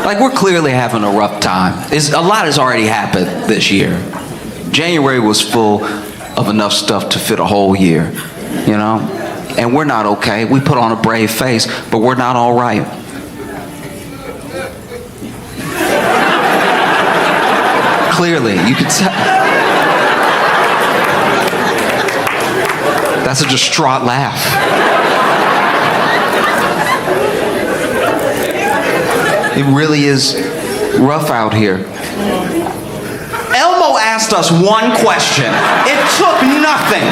Like, we're clearly having a rough time. A lot has already happened this year. January was full of enough stuff to fit a whole year, you know? And we're not okay. We put on a brave face, but we're not all right. Clearly, you can tell. That's a distraught laugh. It really is rough out here. Elmo asked us one question. It took nothing.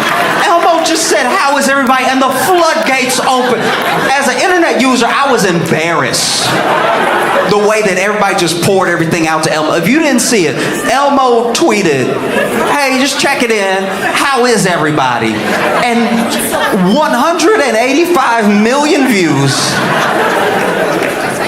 Elmo just said, "How is everybody?" And the floodgates opened. As an internet user, I was embarrassed. The way that everybody just poured everything out to Elmo. If you didn't see it, Elmo tweeted, "Hey, just check it in. How is everybody?" And 185 million views.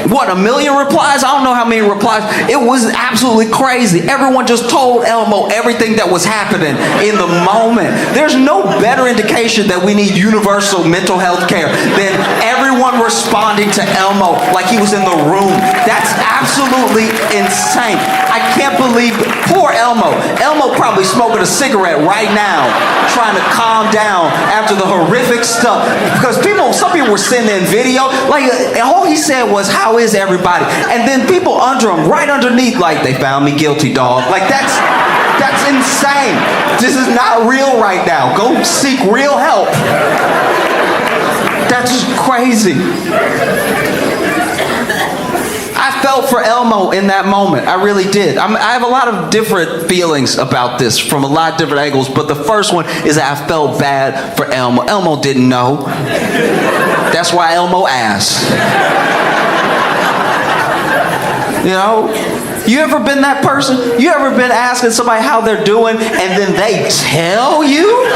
What, 1 million replies? I don't know how many replies. It was absolutely crazy. Everyone just told Elmo everything that was happening in the moment. There's no better indication that we need universal mental health care than everyone responding to Elmo like he was in the room. That's absolutely insane. I can't believe, poor Elmo. Elmo probably smoking a cigarette right now, trying to calm down after the horrific stuff. Because some people were sending in video, like all he said was, "How is everybody?" And then people under him, right underneath, like, "They found me guilty, dog." Like, that's insane. This is not real right now. Go seek real help. That's just crazy. I felt for Elmo in that moment. I really did. I have a lot of different feelings about this from a lot of different angles, but the first one is that I felt bad for Elmo. Elmo didn't know. That's why Elmo asked. You know? You ever been that person? You ever been asking somebody how they're doing and then they tell you?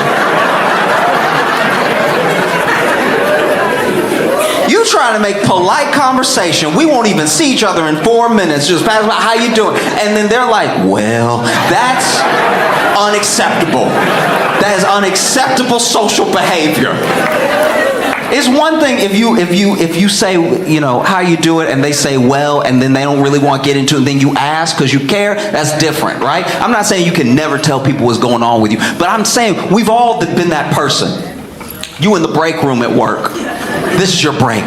You trying to make polite conversation. We won't even see each other in 4 minutes. Just pass by, "How you doing?" And then they're like, "Well, that's unacceptable. That is unacceptable social behavior." It's one thing if you say, you know, "How you doing?" and they say, "Well," and then they don't really want to get into it, and then you ask because you care. That's different, right? I'm not saying you can never tell people what's going on with you, but I'm saying we've all been that person. You in the break room at work. This is your break.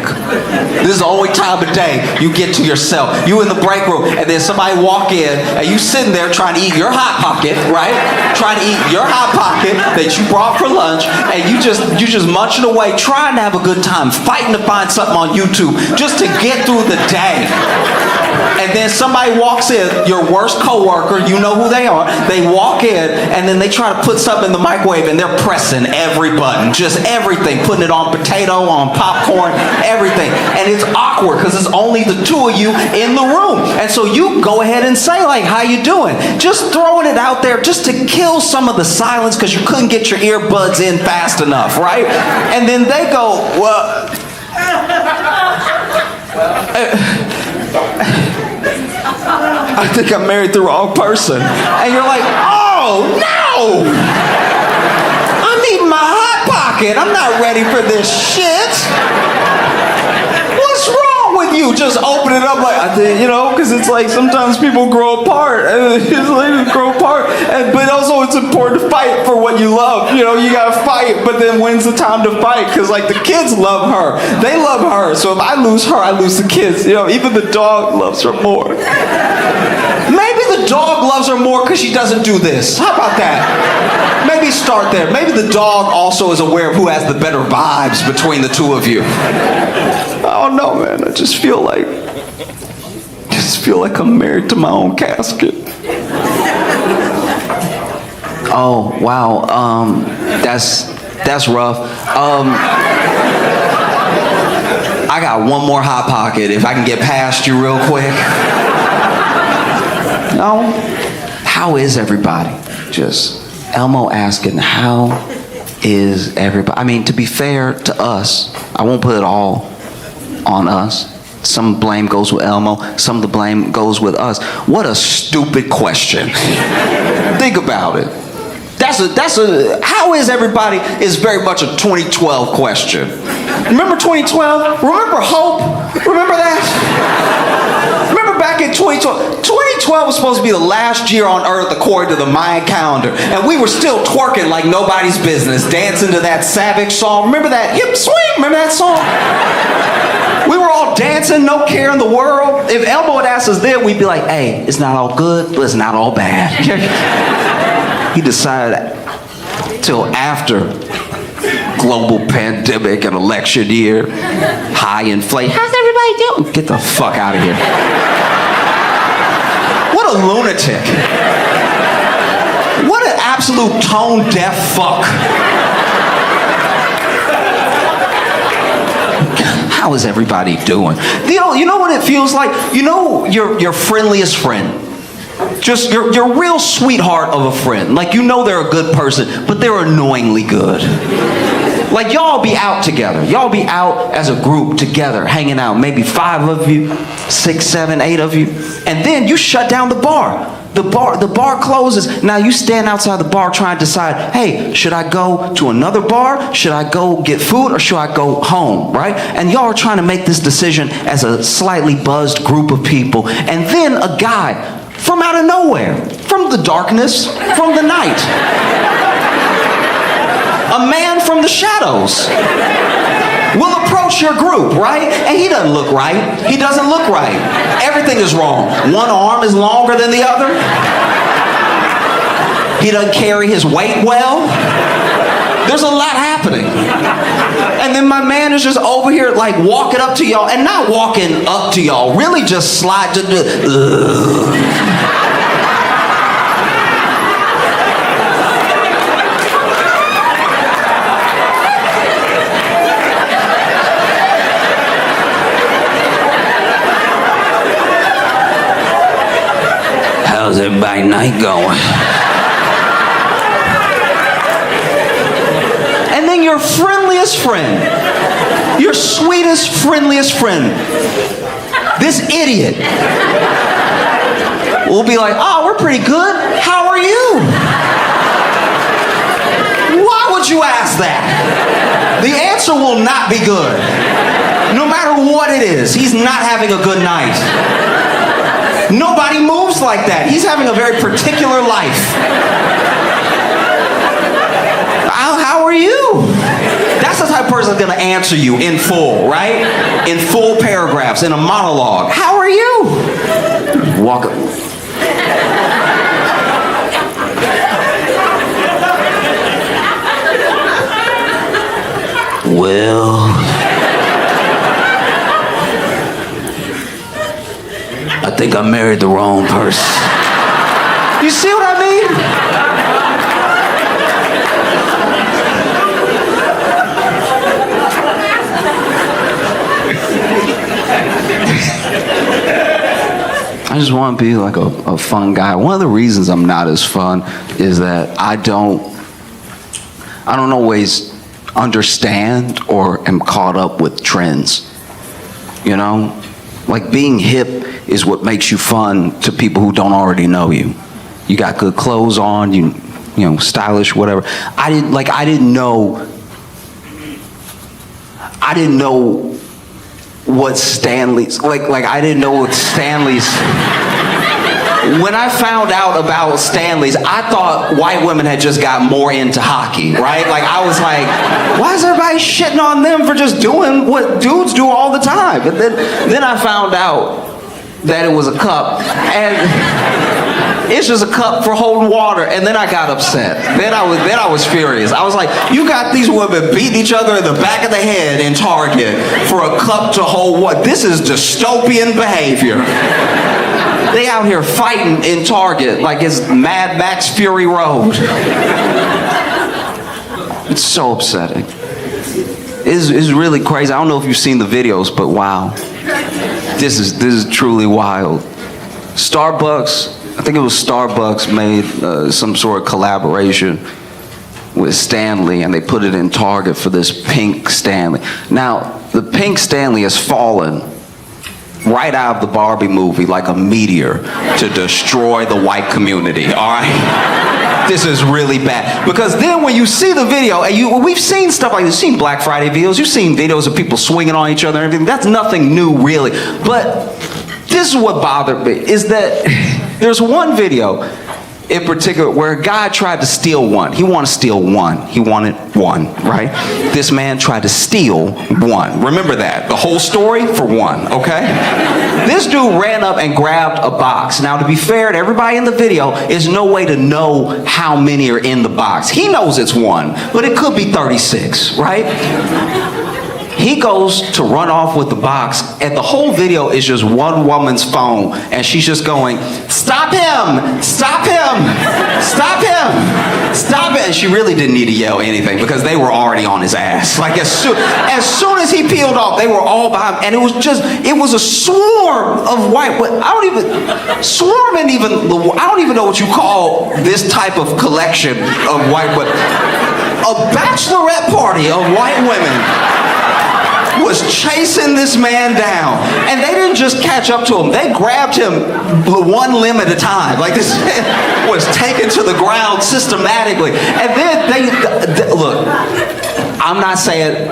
This is the only time of day you get to yourself. You in the break room, and then somebody walk in, and you sitting there trying to eat your Hot Pocket, right? Trying to eat your Hot Pocket that you brought for lunch, and you just munching away, trying to have a good time, fighting to find something on YouTube just to get through the day. And then somebody walks in, your worst coworker, you know who they are. They walk in, and then they try to put something in the microwave, and they're pressing every button, just everything, putting it on potato, on popcorn, everything. And it's awkward because it's only the two of you in the room. And so you go ahead and say, like, "How you doing?" Just throwing it out there just to kill some of the silence because you couldn't get your earbuds in fast enough, right? And then they go, "Well, I think I married the wrong person." And you're like, "Oh, no! I'm eating my Hot Pocket. I'm not ready for this shit. What's wrong with you?" Just open it up like, I think, you know, because it's like sometimes people grow apart. But also it's important to fight for what you love. You know, you got to fight, but then when's the time to fight? Because, like, the kids love her. They love her. So if I lose her, I lose the kids. You know, even the dog loves her more. Maybe the dog loves her more because she doesn't do this. How about that? Maybe start there. Maybe the dog also is aware of who has the better vibes between the two of you. I don't know, man. I just feel like I'm married to my own casket. Oh, wow. That's rough. I got one more Hot Pocket if I can get past you real quick. No? How is everybody? Just Elmo asking, "How is everybody?" I mean, to be fair to us, I won't put it all on us. Some blame goes with Elmo, some of the blame goes with us. What a stupid question. Think about it. How is everybody is very much a 2012 question. Remember 2012? Remember hope? Remember that 2012. 2012 was supposed to be the last year on Earth according to the Mayan calendar. And we were still twerking like nobody's business, dancing to that Savage song. Remember that? Hip swing, remember that song? We were all dancing, no care in the world. If Elmo had asked us then, we'd be like, hey, it's not all good, but it's not all bad. He decided till after global pandemic and election year, high inflation. How's everybody doing? Get the fuck out of here. What a lunatic. What an absolute tone-deaf fuck. How is everybody doing? You know what it feels like? You know your friendliest friend. Just your real sweetheart of a friend. Like you know they're a good person, but they're annoyingly good. Like y'all be out together. Y'all be out as a group together, hanging out. Maybe 5 of you, 6, 7, 8 of you. And then you shut down the bar. The bar closes. Now you stand outside the bar trying to decide, hey, should I go to another bar? Should I go get food or should I go home, right? And y'all are trying to make this decision as a slightly buzzed group of people. And then a guy from out of nowhere, from the darkness, from the night, a man from the shadows will approach your group, right? And he doesn't look right. He doesn't look right. Everything is wrong. One arm is longer than the other. He doesn't carry his weight well. There's a lot happening. And then my man is just over here like walking up to y'all, and not walking up to y'all, really just slide to the... How's everybody night going? And then your friendliest friend, your sweetest, friendliest friend, this idiot will be like, oh, we're pretty good. How are you? Why would you ask that? The answer will not be good. No matter what it is, he's not having a good night. Nobody moves like that. He's having a very particular life. How are you? That's the type of person that's going to answer you in full, right? In full paragraphs, in a monologue. How are you? Walk up. Well, I think I married the wrong person. You see what I mean? I just want to be like a fun guy. One of the reasons I'm not as fun is that I don't always understand or am caught up with trends. You know? Like being hip is what makes you fun to people who don't already know you. You got good clothes on, you know, stylish, whatever. I didn't know what Stanley's, I didn't know what Stanley's, when I found out about Stanley's, I thought white women had just got more into hockey, right? Like, I was like, why is everybody shitting on them for just doing what dudes do all the time? But then I found out that it was a cup, and it's just a cup for holding water, and then I got upset. Then I was furious. I was like, you got these women beating each other in the back of the head in Target for a cup to hold what? This is dystopian behavior. They out here fighting in Target like it's Mad Max Fury Road. It's so upsetting. It's really crazy. I don't know if you've seen the videos, but wow. This is truly wild. Starbucks, I think it was Starbucks made some sort of collaboration with Stanley, and they put it in Target for this pink Stanley. Now, the pink Stanley has fallen right out of the Barbie movie like a meteor to destroy the white community, all right? This is really bad. Because then when you see the video, and we've seen stuff like this, you've seen Black Friday videos, you've seen videos of people swinging on each other and everything. That's nothing new, really. But this is what bothered me, is that there's one video in particular where a guy tried to steal one. He wanted to steal one. He wanted one, right? This man tried to steal one. Remember that. The whole story for one, okay? This dude ran up and grabbed a box. Now, to be fair to everybody in the video, there's no way to know how many are in the box. He knows it's one, but it could be 36, right? He goes to run off with the box, and the whole video is just one woman's phone, and she's just going, "Stop him! Stop him! Stop him! Stop it!" And she really didn't need to yell anything because they were already on his ass. Like as soon as he peeled off, they were all behind him, and it was a swarm of white. But I don't even know what you call this type of collection of white. But a bachelorette party of white women was chasing this man down, and they didn't just catch up to him, they grabbed him one limb at a time. Like, this man was taken to the ground systematically. And then they look, I'm not saying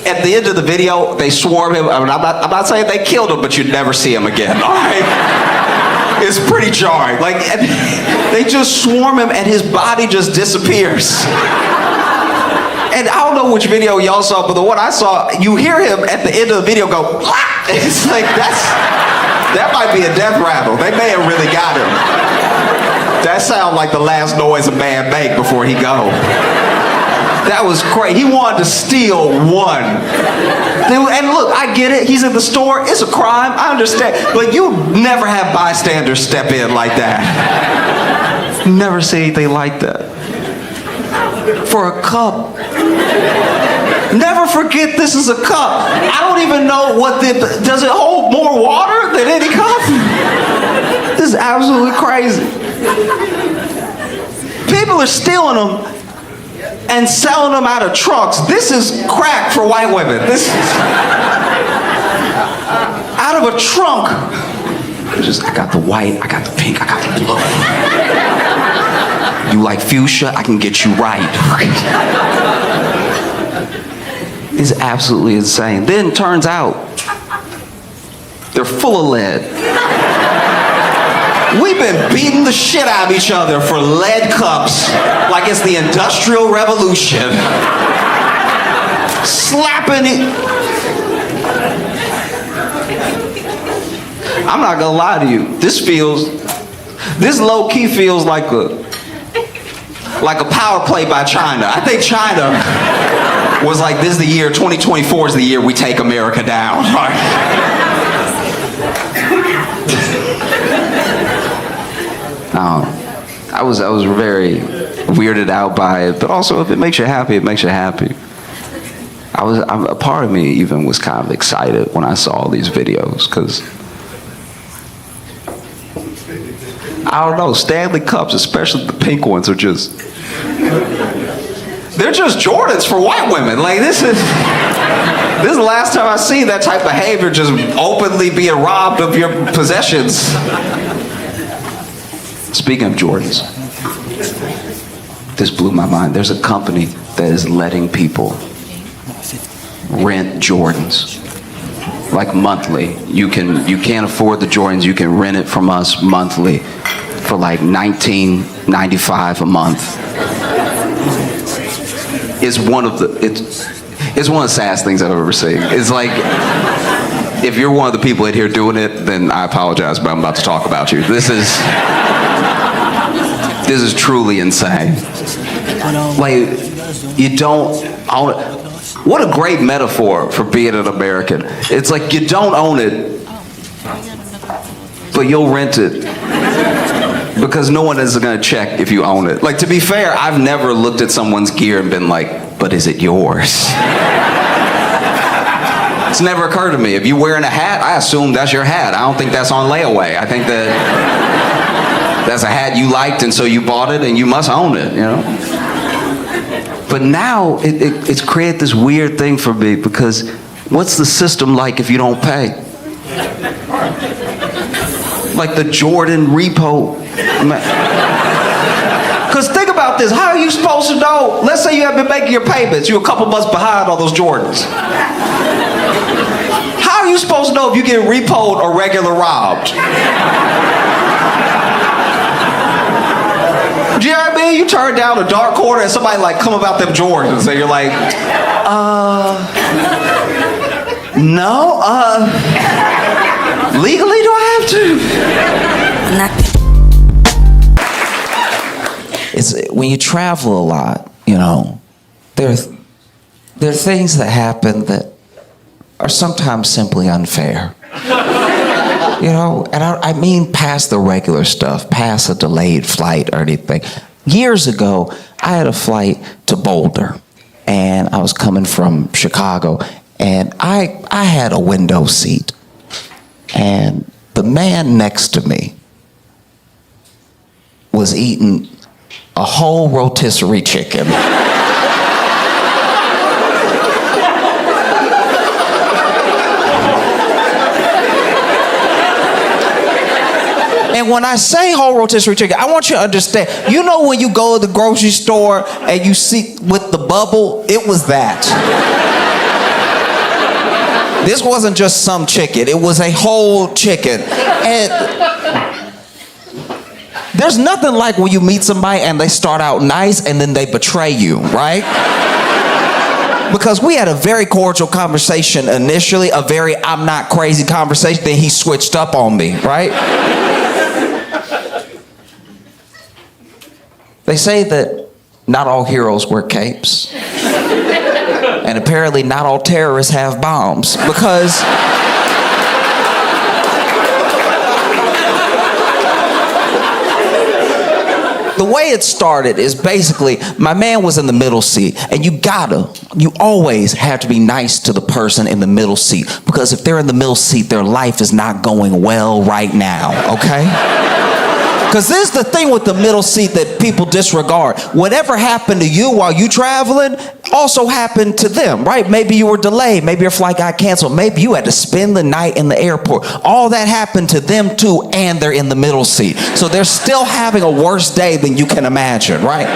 at the end of the video they swarm him. I'm not saying they killed him, but you'd never see him again, all right? It's pretty jarring. Like, they just swarm him and his body just disappears. And I don't know which video y'all saw, but the one I saw, you hear him at the end of the video go, "Ah!" It's like, that might be a death rattle. They may have really got him. That sounds like the last noise a man make before he go. That was crazy. He wanted to steal one. And look, I get it. He's in the store. It's a crime. I understand. But you never have bystanders step in like that. Never see anything like that. For a cup. Never forget this is a cup. I don't even know does it hold more water than any cup? This is absolutely crazy. People are stealing them and selling them out of trunks. This is crack for white women. This is out of a trunk. I got the white, I got the pink, I got the blue. You like fuchsia? I can get you right. It's absolutely insane. Then turns out they're full of lead. We've been beating the shit out of each other for lead cups like it's the Industrial Revolution. Slapping it. I'm not gonna lie to you. This low-key feels like a power play by China. I think China was like, this is the year, 2024 is the year we take America down. I was very weirded out by it, but also if it makes you happy, it makes you happy. A part of me even was kind of excited when I saw all these videos, because I don't know, Stanley Cups, especially the pink ones, they're just Jordans for white women. Like, this is the last time I see that type of behavior, just openly being robbed of your possessions. Speaking of Jordans, this blew my mind. There's a company that is letting people rent Jordans, like monthly. You can't afford the Jordans, you can rent it from us monthly for like $19.95 a month. It's one of the saddest things I've ever seen. It's like, if you're one of the people in here doing it, then I apologize, but I'm about to talk about you. This is truly insane. Like, you don't own it. What a great metaphor for being an American. It's like you don't own it, but you'll rent it because no one is going to check if you own it. Like, to be fair, I've never looked at someone's gear and been like, but is it yours? It's never occurred to me. If you're wearing a hat, I assume that's your hat. I don't think that's on layaway. I think that's a hat you liked, and so you bought it, and you must own it, you know? But now, it's created this weird thing for me, because what's the system like if you don't pay? Like the Jordan repo. Because think about this, how are you supposed to know? Let's say you have been making your payments, you're a couple months behind on those Jordans. How are you you supposed to know if you get repoed or regular robbed? Do you know what I mean? You turn down a dark corner and somebody like come about them Jordans and you're like, no, legally do I have to? It's when you travel a lot, you know, there are things that happen that are sometimes simply unfair. You know, and I mean past the regular stuff, past a delayed flight or anything. Years ago, I had a flight to Boulder, and I was coming from Chicago, and I had a window seat, and the man next to me was eating a whole rotisserie chicken. And when I say whole rotisserie chicken, I want you to understand, you know when you go to the grocery store and you see with the bubble, it was that. This wasn't just some chicken, it was a whole chicken. And there's nothing like when you meet somebody and they start out nice and then they betray you, right? Because we had a very cordial conversation initially, a very I'm not crazy conversation, then he switched up on me, right? They say that not all heroes wear capes. And apparently not all terrorists have bombs. Because the way it started is basically my man was in the middle seat, and you always have to be nice to the person in the middle seat, because if they're in the middle seat, their life is not going well right now, okay? Because this is the thing with the middle seat that people disregard. Whatever happened to you while you traveling also happened to them, right? Maybe you were delayed. Maybe your flight got canceled. Maybe you had to spend the night in the airport. All that happened to them too, and they're in the middle seat. So they're still having a worse day than you can imagine, right?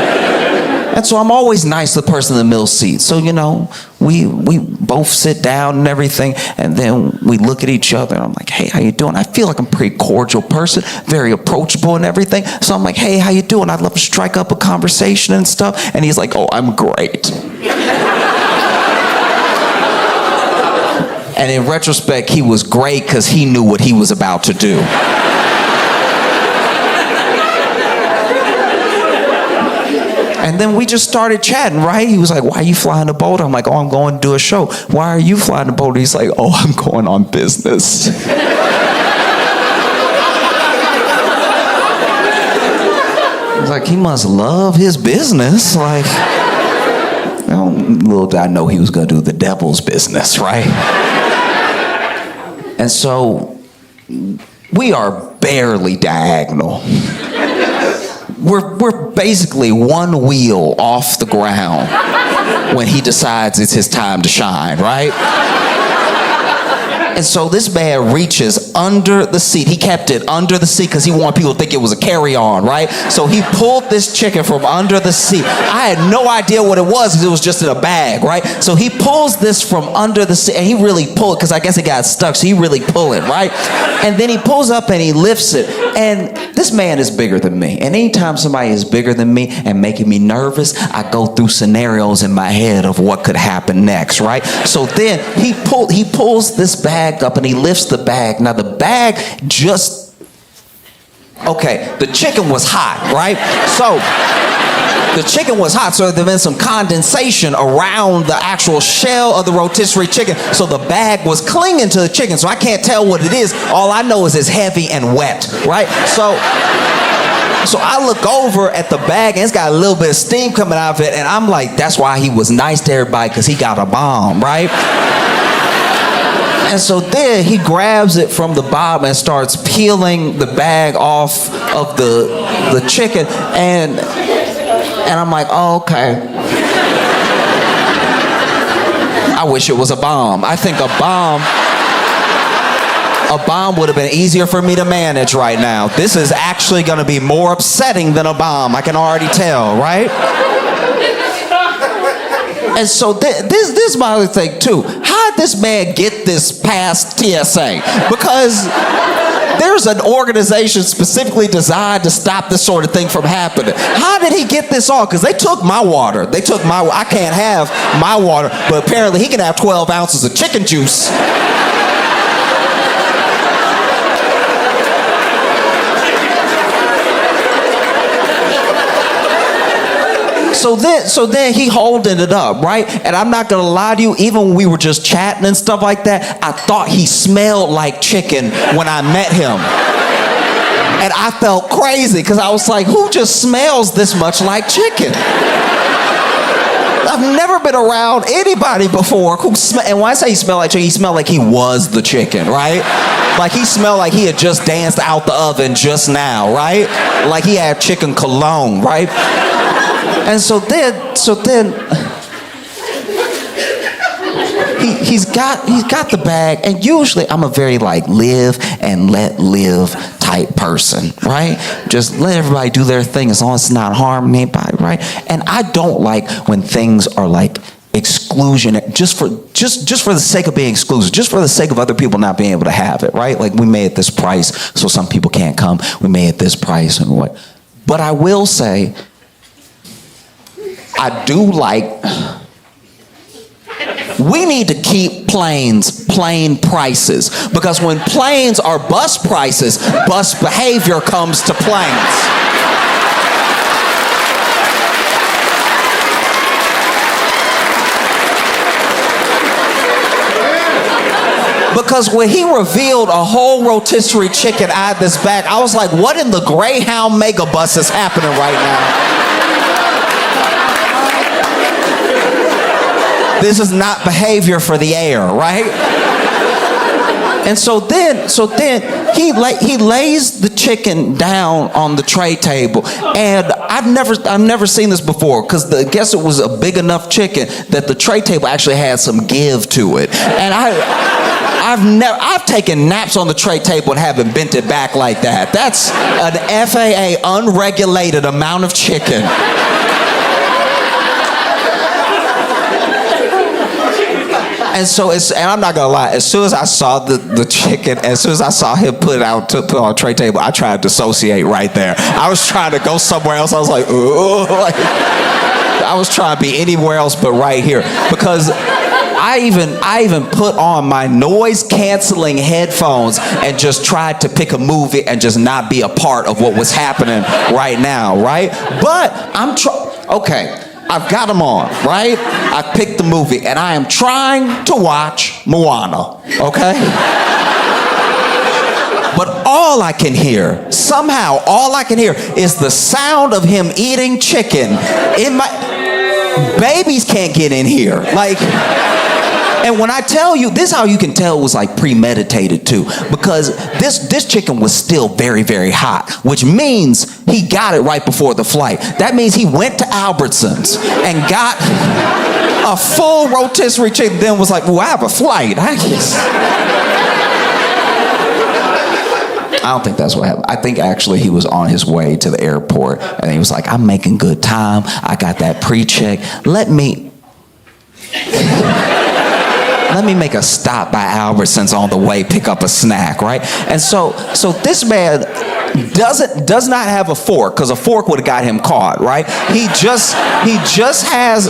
And so I'm always nice to the person in the middle seat. So, you know, we both sit down and everything, and then we look at each other, and I'm like, hey, how you doing? I feel like I'm a pretty cordial person, very approachable and everything. So I'm like, hey, how you doing? I'd love to strike up a conversation and stuff. And he's like, oh, I'm great. And in retrospect, he was great because he knew what he was about to do. And then we just started chatting, right? He was like, why are you flying to Boulder? I'm like, oh, I'm going to do a show. Why are you flying to Boulder? He's like, oh, I'm going on business. I was like, he must love his business. Like, well, little did I know he was going to do the devil's business, right? And so we are barely diagonal. We're basically one wheel off the ground when he decides it's his time to shine, right? And so this man reaches under the seat. He kept it under the seat because he wanted people to think it was a carry-on, right? So he pulled this chicken from under the seat. I had no idea what it was because it was just in a bag, right? So he pulls this from under the seat, and he really pulled it because I guess it got stuck, so he really pulled it, right? And then he pulls up and he lifts it. And this man is bigger than me. And anytime somebody is bigger than me and making me nervous, I go through scenarios in my head of what could happen next, right? So then he pulls this bag up and he lifts the bag. Now the bag the chicken was hot, right? So the chicken was hot, so there'd been some condensation around the actual shell of the rotisserie chicken, so the bag was clinging to the chicken, so I can't tell what it is. All I know is it's heavy and wet, right? So I look over at the bag, and it's got a little bit of steam coming out of it, and I'm like, that's why he was nice to everybody, because he got a bomb, right? And so then he grabs it from the bottom and starts peeling the bag off of the chicken, and I'm like, oh, okay. I wish it was a bomb. I think a bomb would have been easier for me to manage right now. This is actually going to be more upsetting than a bomb. I can already tell, right? And so this is my other thing too. How how did this man get this past TSA? Because there's an organization specifically designed to stop this sort of thing from happening. How did he get this on? Because they took my water. I can't have my water, but apparently he can have 12 ounces of chicken juice. So then he holding it up, right? And I'm not gonna lie to you, even when we were just chatting and stuff like that, I thought he smelled like chicken when I met him. And I felt crazy because I was like, who just smells this much like chicken? I've never been around anybody before who and when I say he smelled like chicken, he smelled like he was the chicken, right? Like he smelled like he had just danced out the oven just now, right? Like he had chicken cologne, right? And so then he's got the bag, and usually I'm a very like live and let live type person, right? Just let everybody do their thing as long as it's not harming anybody, right? And I don't like when things are like exclusion just for the sake of being exclusive, just for the sake of other people not being able to have it, right? Like we made this price so some people can't come. We made this price and what. But I will say, I do like, we need to keep planes plane prices, because when planes are bus prices, bus behavior comes to planes. Because when he revealed a whole rotisserie chicken out of this bag, I was like, what in the Greyhound megabus is happening right now? This is not behavior for the air, right? And so then he lays the chicken down on the tray table, and I've never seen this before, because I guess it was a big enough chicken that the tray table actually had some give to it. And I've taken naps on the tray table and haven't bent it back like that. That's an FAA unregulated amount of chicken. And I'm not gonna lie, as soon as I saw the chicken, as soon as I saw him put it on a tray table, I tried to dissociate right there. I was trying to go somewhere else. I was like, ooh, I was trying to be anywhere else but right here, because I even put on my noise canceling headphones and just tried to pick a movie and just not be a part of what was happening right now, right? But okay. I've got them on, right? I picked the movie, and I am trying to watch Moana, okay? But all I can hear is the sound of him eating chicken. Babies can't get in here. Like, and when I tell you, this is how you can tell it was like premeditated too, because this chicken was still very, very hot, which means he got it right before the flight. That means he went to Albertsons and got a full rotisserie chicken, then was like, well, I have a flight. I don't think that's what happened. I think actually he was on his way to the airport, and he was like, I'm making good time. I got that pre-check. Let me make a stop by Albertsons on the way, pick up a snack, right? And so this man does not have a fork, because a fork would have got him caught, right? He just has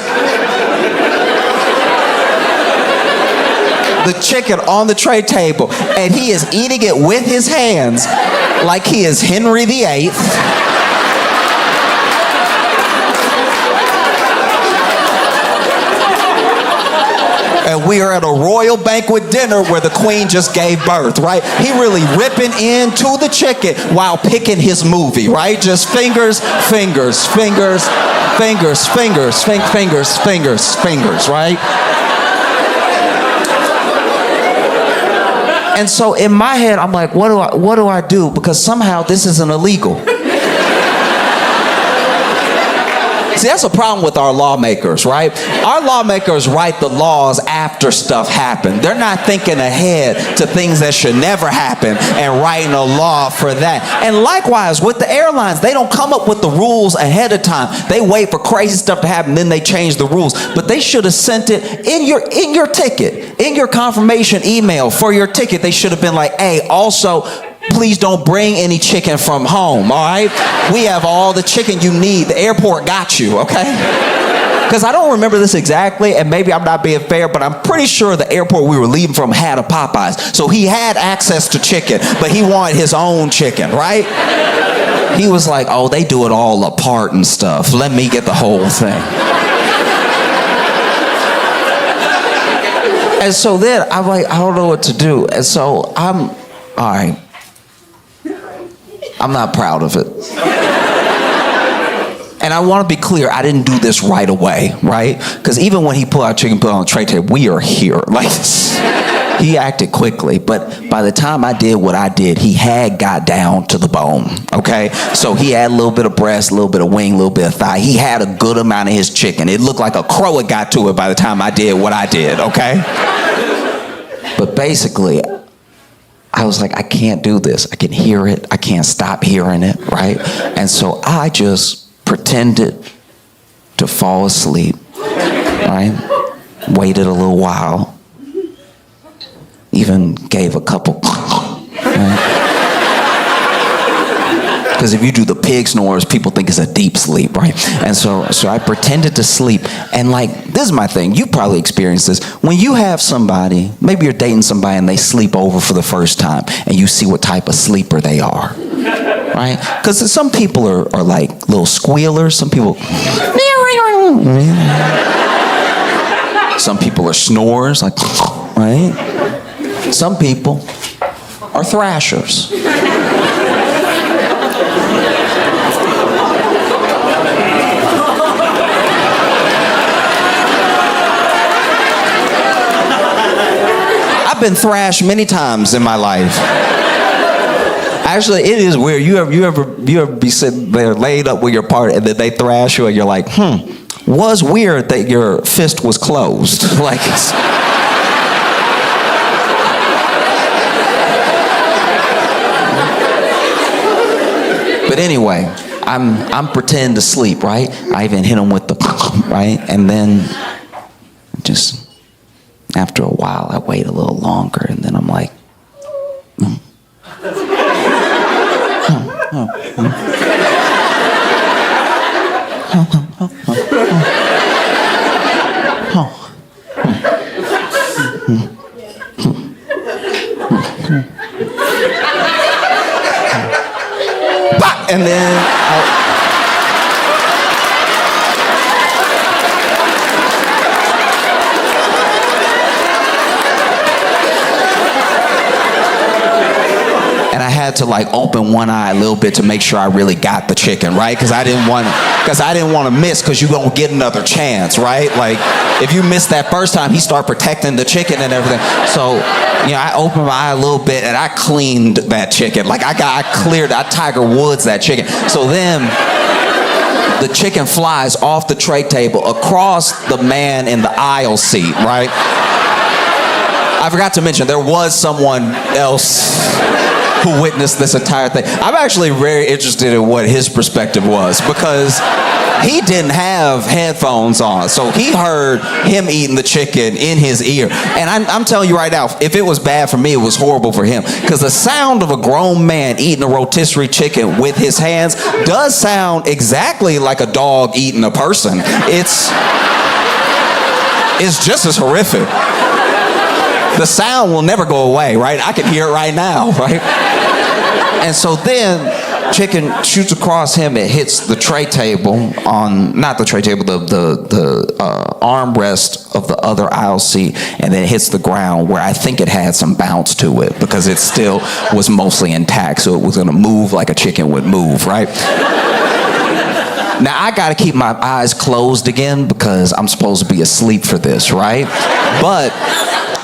the chicken on the tray table, and he is eating it with his hands like he is Henry VIII. And we are at a royal banquet dinner where the queen just gave birth, right? He really ripping into the chicken while picking his movie, right? Just fingers, fingers, fingers, fingers, fingers, fingers, fingers, fingers, right? And so in my head, I'm like, what do I do? Because somehow this isn't illegal. See, that's a problem with our lawmakers, right? Our lawmakers write the laws after stuff happened. They're not thinking ahead to things that should never happen and writing a law for that. And likewise, with the airlines, they don't come up with the rules ahead of time. They wait for crazy stuff to happen, then they change the rules. But they should have sent it in your ticket, in your confirmation email for your ticket. They should have been like, hey, also, please don't bring any chicken from home, all right? We have all the chicken you need. The airport got you, okay? Because I don't remember this exactly, and maybe I'm not being fair, but I'm pretty sure the airport we were leaving from had a Popeyes. So he had access to chicken, but he wanted his own chicken, right? He was like, oh, they do it all apart and stuff. Let me get the whole thing. And so then I'm like, I don't know what to do. And so all right. I'm not proud of it. And I want to be clear, I didn't do this right away, right? Because even when he put out chicken, put it on the tray table, we are here. Like, he acted quickly, but by the time I did what I did, he had got down to the bone, okay? So he had a little bit of breast, a little bit of wing, a little bit of thigh. He had a good amount of his chicken. It looked like a crow had got to it by the time I did what I did, okay? But basically, I was like, I can't do this. I can hear it. I can't stop hearing it, right? And so I just pretended to fall asleep, right? Waited a little while. Even gave a couple, right? Because if you do the pig snores, people think it's a deep sleep, right? And so I pretended to sleep. And like, this is my thing. You probably experienced this. When you have somebody, maybe you're dating somebody and they sleep over for the first time and you see what type of sleeper they are, right? Because some people are like little squealers. Some people, some people are snorers, like, right? Some people are thrashers. I've been thrashed many times in my life. Actually, it is weird. You ever be sitting there laid up with your partner and then they thrash you and you're like, was weird that your fist was closed. Like, but anyway, I'm pretending to sleep, right? I even hit him with the right, and then just after a while, I wait a little longer, and then I'm like, and then I had to like open one eye a little bit to make sure I really got the chicken, right? Because I didn't want to miss, because you're gonna get another chance, right? Like if you miss that first time, he start protecting the chicken and everything. So I opened my eye a little bit and I cleaned that chicken. Like I Tiger Woods that chicken. So then the chicken flies off the tray table across the man in the aisle seat, right? I forgot to mention there was someone else who witnessed this entire thing. I'm actually very interested in what his perspective was, because he didn't have headphones on, so he heard him eating the chicken in his ear. And I'm telling you right now, if it was bad for me, it was horrible for him, because the sound of a grown man eating a rotisserie chicken with his hands does sound exactly like a dog eating a person. It's just as horrific. The sound will never go away, right? I can hear it right now, right? And so then chicken shoots across him. It hits the tray table not the tray table, the armrest of the other aisle seat, and then it hits the ground where I think it had some bounce to it because it still was mostly intact, so it was going to move like a chicken would move, right? Now, I got to keep my eyes closed again because I'm supposed to be asleep for this, right? But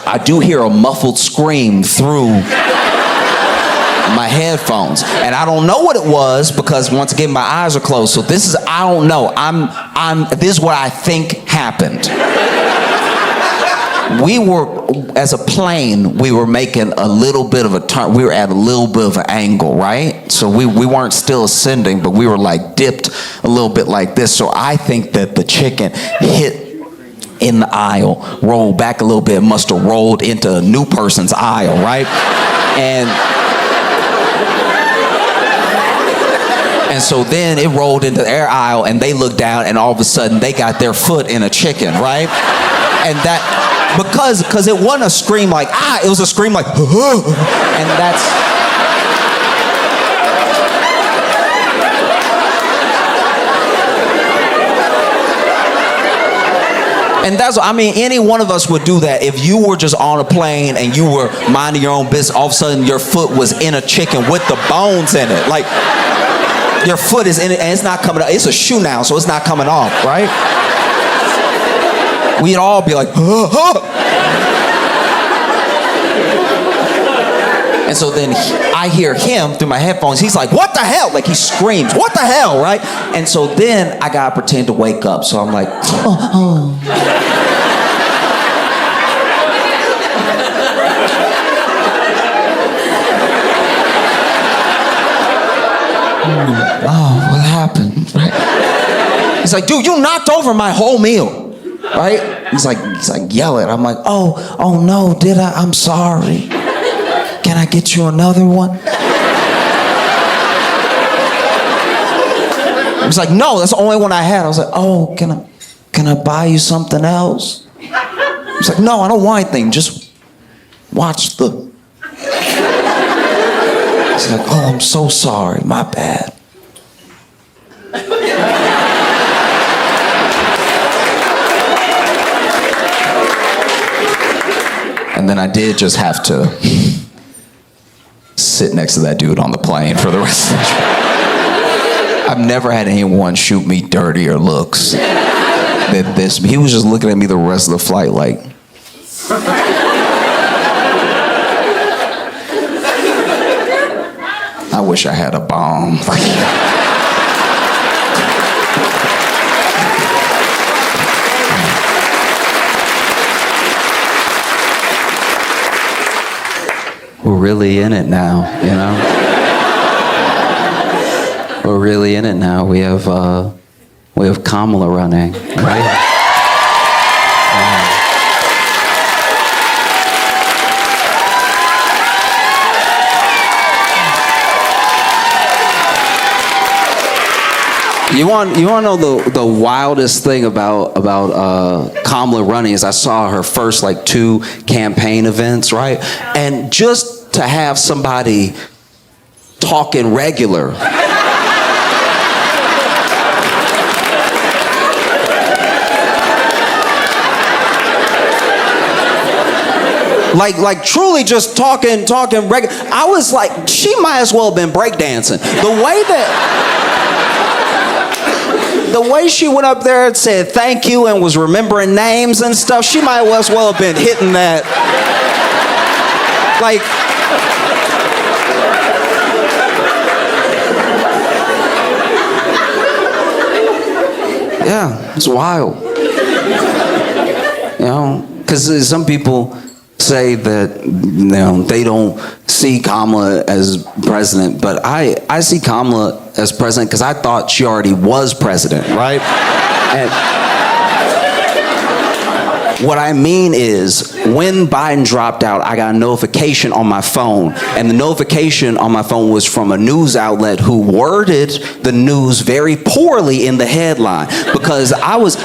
I do hear a muffled scream through my headphones, and I don't know what it was because once again my eyes are closed. So this is, I don't know. This is what I think happened. We were, as a plane, we were making a little bit of a turn. We were at a little bit of an angle, right? So we weren't still ascending, but we were like dipped a little bit like this. So I think that the chicken hit in the aisle, rolled back a little bit, must have rolled into a new person's aisle, right? And so then it rolled into their aisle, and they looked down, and all of a sudden they got their foot in a chicken, right? And that, because it wasn't a scream like, ah, it was a scream like, and that's... And that's, I mean, any one of us would do that. If you were just on a plane and you were minding your own business, all of a sudden your foot was in a chicken with the bones in it. Like, your foot is in it and it's not coming off. It's a shoe now, so it's not coming off, right? We'd all be like, And so then I hear him through my headphones. He's like, what the hell? Like, he screams, what the hell, right? And so then I gotta pretend to wake up. So I'm like, oh. Oh, what happened? Right? He's like, dude, you knocked over my whole meal, right? He's like yelling. I'm like, oh no, did I? I'm sorry. Can I get you another one? He's like, no, that's the only one I had. I was like, oh, can I buy you something else? He's like, no, I don't want anything. Just watch the... He's like, oh, I'm so sorry. My bad. And then I did just have to sit next to that dude on the plane for the rest of the trip. I've never had anyone shoot me dirtier looks than this. He was just looking at me the rest of the flight like... I wish I had a bomb. We're really in it now, you know? We're really in it now. We have Kamala running, right? You want to know the wildest thing about Kamala running is I saw her first like 2 campaign events, right? And just to have somebody talking regular. Like truly just talking regular. I was like, she might as well have been breakdancing. The way she went up there and said thank you and was remembering names and stuff, she might as well have been hitting that. Like, yeah, it's wild. You know, because some people say that, you know, they don't see Kamala as president, but I see Kamala as president because I thought she already was president, right? And what I mean is, when Biden dropped out, I got a notification on my phone, and the notification on my phone was from a news outlet who worded the news very poorly in the headline, because I was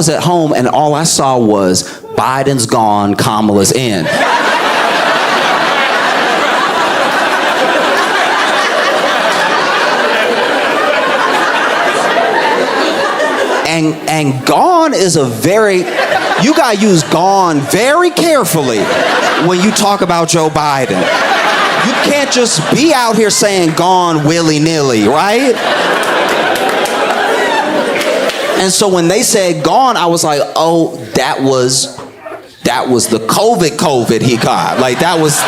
at home and all I saw was Biden's gone, Kamala's in. And gone is a very, you gotta use gone very carefully when you talk about Joe Biden. You can't just be out here saying gone willy-nilly, right? And so when they said gone, I was like, oh, that was the COVID he got. Like, that was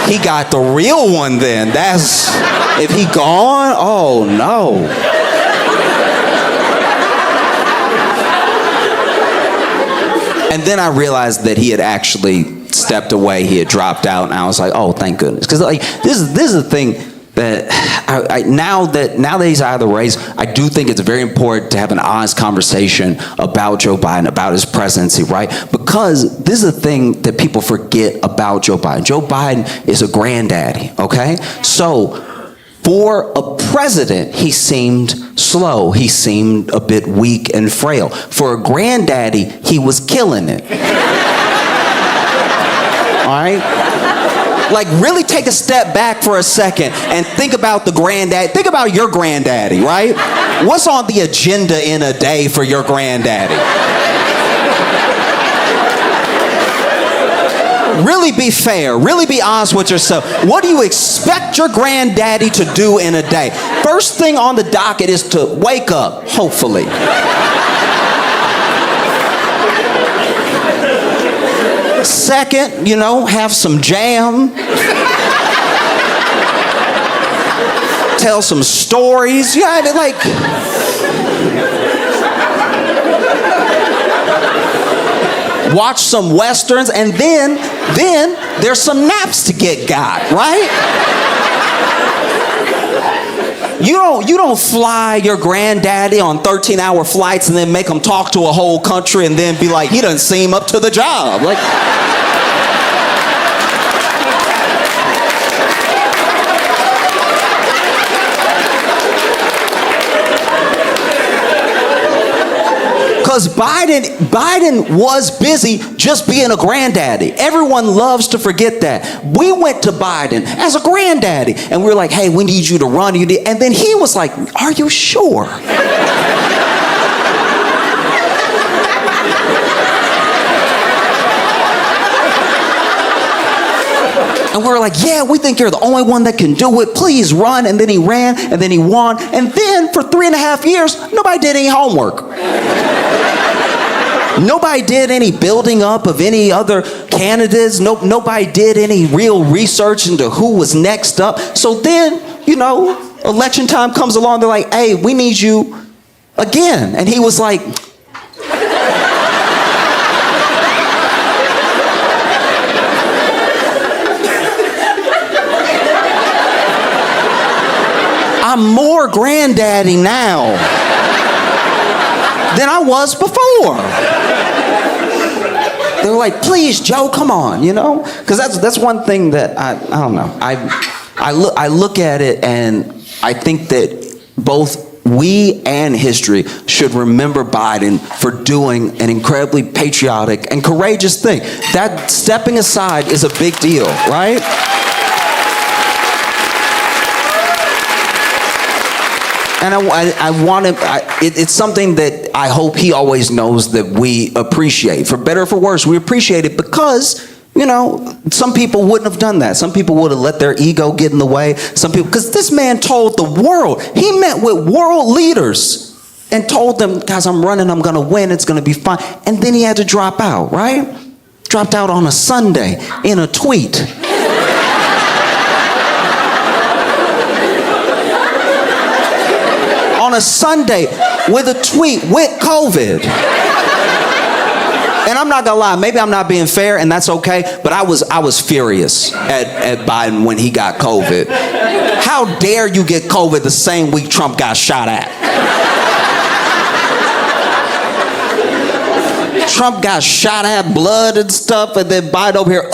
He got the real one then. That's, if he gone, oh no. And then I realized that he had actually stepped away. He had dropped out, and I was like, "Oh, thank goodness!" Because like this is the thing that now that he's out of the race, I do think it's very important to have an honest conversation about Joe Biden, about his presidency, right? Because this is the thing that people forget about Joe Biden. Joe Biden is a granddaddy, okay? So for a president, he seemed slow. He seemed a bit weak and frail. For a granddaddy, he was killing it. All right? Like, really take a step back for a second and think about the granddad. Think about your granddaddy, right? What's on the agenda in a day for your granddaddy? Really be fair. Really be honest with yourself. What do you expect your granddaddy to do in a day? First thing on the docket is to wake up, hopefully. Second, have some jam. Tell some stories. Watch some westerns, and then there's some naps to get got, right? You don't fly your granddaddy on 13-hour flights and then make him talk to a whole country and then be like, he doesn't seem up to the job. Like, because Biden was busy just being a granddaddy. Everyone loves to forget that. We went to Biden as a granddaddy, and we were like, hey, we need you to run. And then he was like, are you sure? And we were like, yeah, we think you're the only one that can do it. Please run. And then he ran, and then he won. And then for 3.5 years, nobody did any homework. Nobody did any building up of any other candidates. Nobody did any real research into who was next up. So then, election time comes along. They're like, hey, we need you again. And he was like, I'm more granddaddy now than I was before. They were like, please, Joe, come on, Because that's one thing that I don't know. I look at it, and I think that both we and history should remember Biden for doing an incredibly patriotic and courageous thing. That stepping aside is a big deal, right? And it's something that I hope he always knows that we appreciate. For better or for worse, we appreciate it because, some people wouldn't have done that. Some people would have let their ego get in the way. Because this man told the world, he met with world leaders and told them, guys, I'm running, I'm going to win, it's going to be fine. And then he had to drop out, right? Dropped out on a Sunday in a tweet. On a Sunday with a tweet with COVID. And I'm not gonna lie, maybe I'm not being fair, and that's okay, but I was furious at Biden when he got COVID. How dare you get COVID the same week Trump got shot at? Trump got shot at, blood and stuff, and then Biden over here,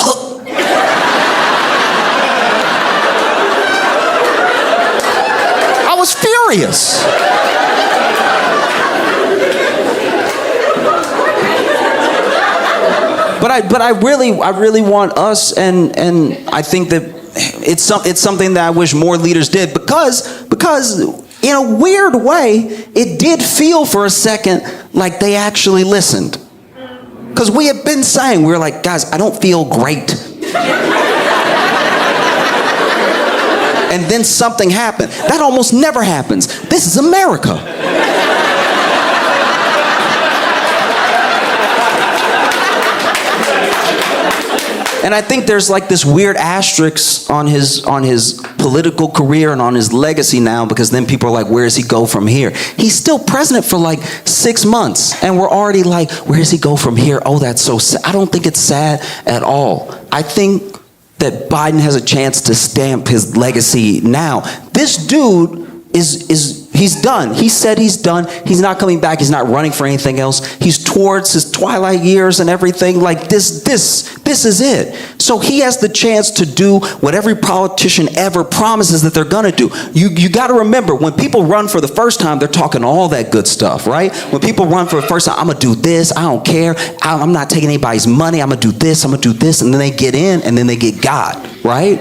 I was furious. But I really want us, and I think that it's something that I wish more leaders did, because in a weird way it did feel for a second like they actually listened. Because we had been saying, we were like, guys, I don't feel great. And then something happened. That almost never happens. This is America. And I think there's like this weird asterisk on his political career and on his legacy now, because then people are like, where does he go from here? He's still president for like 6 months, and we're already like, where does he go from here? Oh, that's so sad. I don't think it's sad at all. I think that Biden has a chance to stamp his legacy now. This dude he's done. He said he's done. He's not coming back. He's not running for anything else. He's towards his twilight years and everything. Like this is it. So he has the chance to do what every politician ever promises that they're gonna do. You gotta remember, when people run for the first time, they're talking all that good stuff, right? When people run for the first time, I'm gonna do this, I don't care, I'm not taking anybody's money, I'm gonna do this, and then they get in and then they get got, right?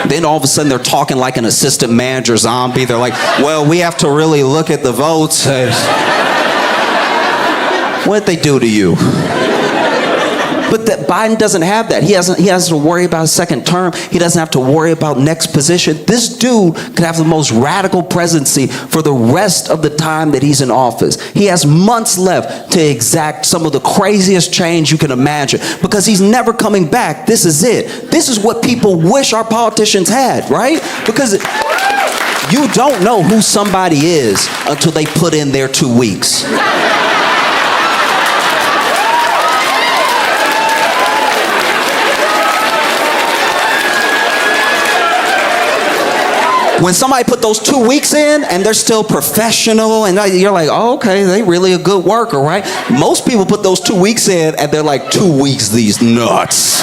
Then all of a sudden they're talking like an assistant manager zombie. They're like, well, we have to really look at the votes. What'd they do to you? But that Biden doesn't have that. He has to worry about a second term. He doesn't have to worry about next position. This dude could have the most radical presidency for the rest of the time that he's in office. He has months left to exact some of the craziest change you can imagine, because he's never coming back. This is it. This is what people wish our politicians had, right? Because you don't know who somebody is until they put in their 2 weeks. When somebody put those 2 weeks in and they're still professional and you're like, oh, okay, they really a good worker, right? Most people put those 2 weeks in and they're like, 2 weeks, these nuts.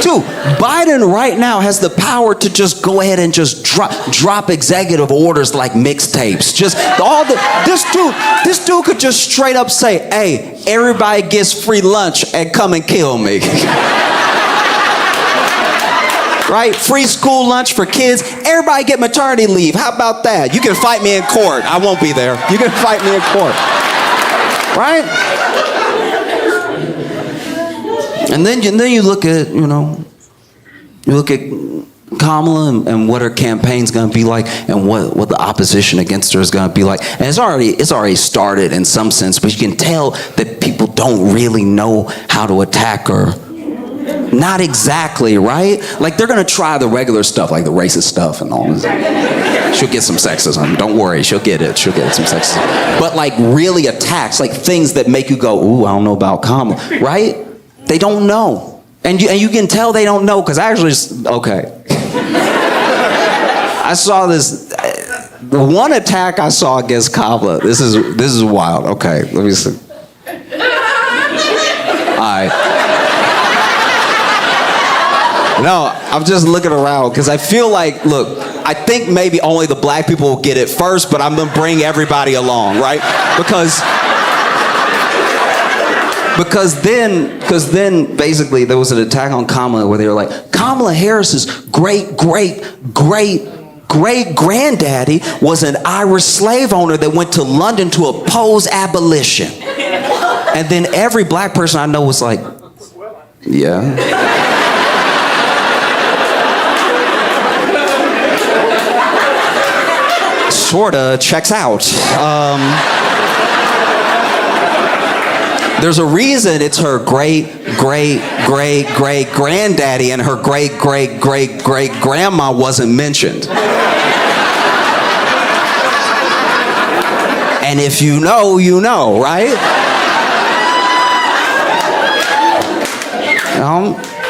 Dude, Biden right now has the power to just go ahead and just drop executive orders like mixtapes. This dude could just straight up say, hey, everybody gets free lunch and come and kill me. Right? Free school lunch for kids. Everybody get maternity leave. How about that? You can fight me in court. I won't be there. You can fight me in court. Right? And then you look at, you look at Kamala and what her campaign's going to be like, and what the opposition against her is going to be like. And it's already started in some sense, but you can tell that people don't really know how to attack her. Not exactly, right? Like, they're going to try the regular stuff, like the racist stuff and all this. She'll get some sexism. Don't worry, she'll get some sexism. But like really attacks, like things that make you go, ooh, I don't know about Kamala, right? They don't know. And you can tell they don't know, because okay. I saw this, the one attack I saw against Kamala, this is wild. Okay, let me see. All right. No, I'm just looking around, because I feel like, look, I think maybe only the black people will get it first, but I'm gonna bring everybody along, right? Because then basically there was an attack on Kamala where they were like, Kamala Harris's great granddaddy was an Irish slave owner that went to London to oppose abolition. And then every black person I know was like, yeah. Sorta checks out. There's a reason it's her great granddaddy and her great grandma wasn't mentioned. And if you know, you know, right?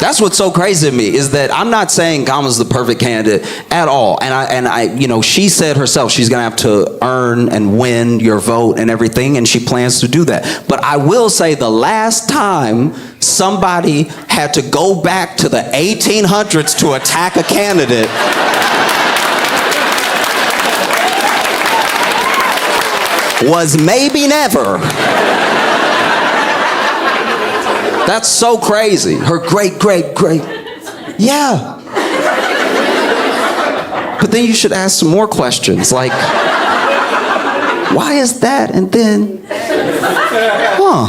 That's what's so crazy to me, is that I'm not saying Kamala's the perfect candidate at all. And I, she said herself she's gonna have to earn and win your vote and everything, and she plans to do that. But I will say, the last time somebody had to go back to the 1800s to attack a candidate was maybe never. That's so crazy. Her great. Yeah. But then you should ask some more questions, like, why is that? And then, oh.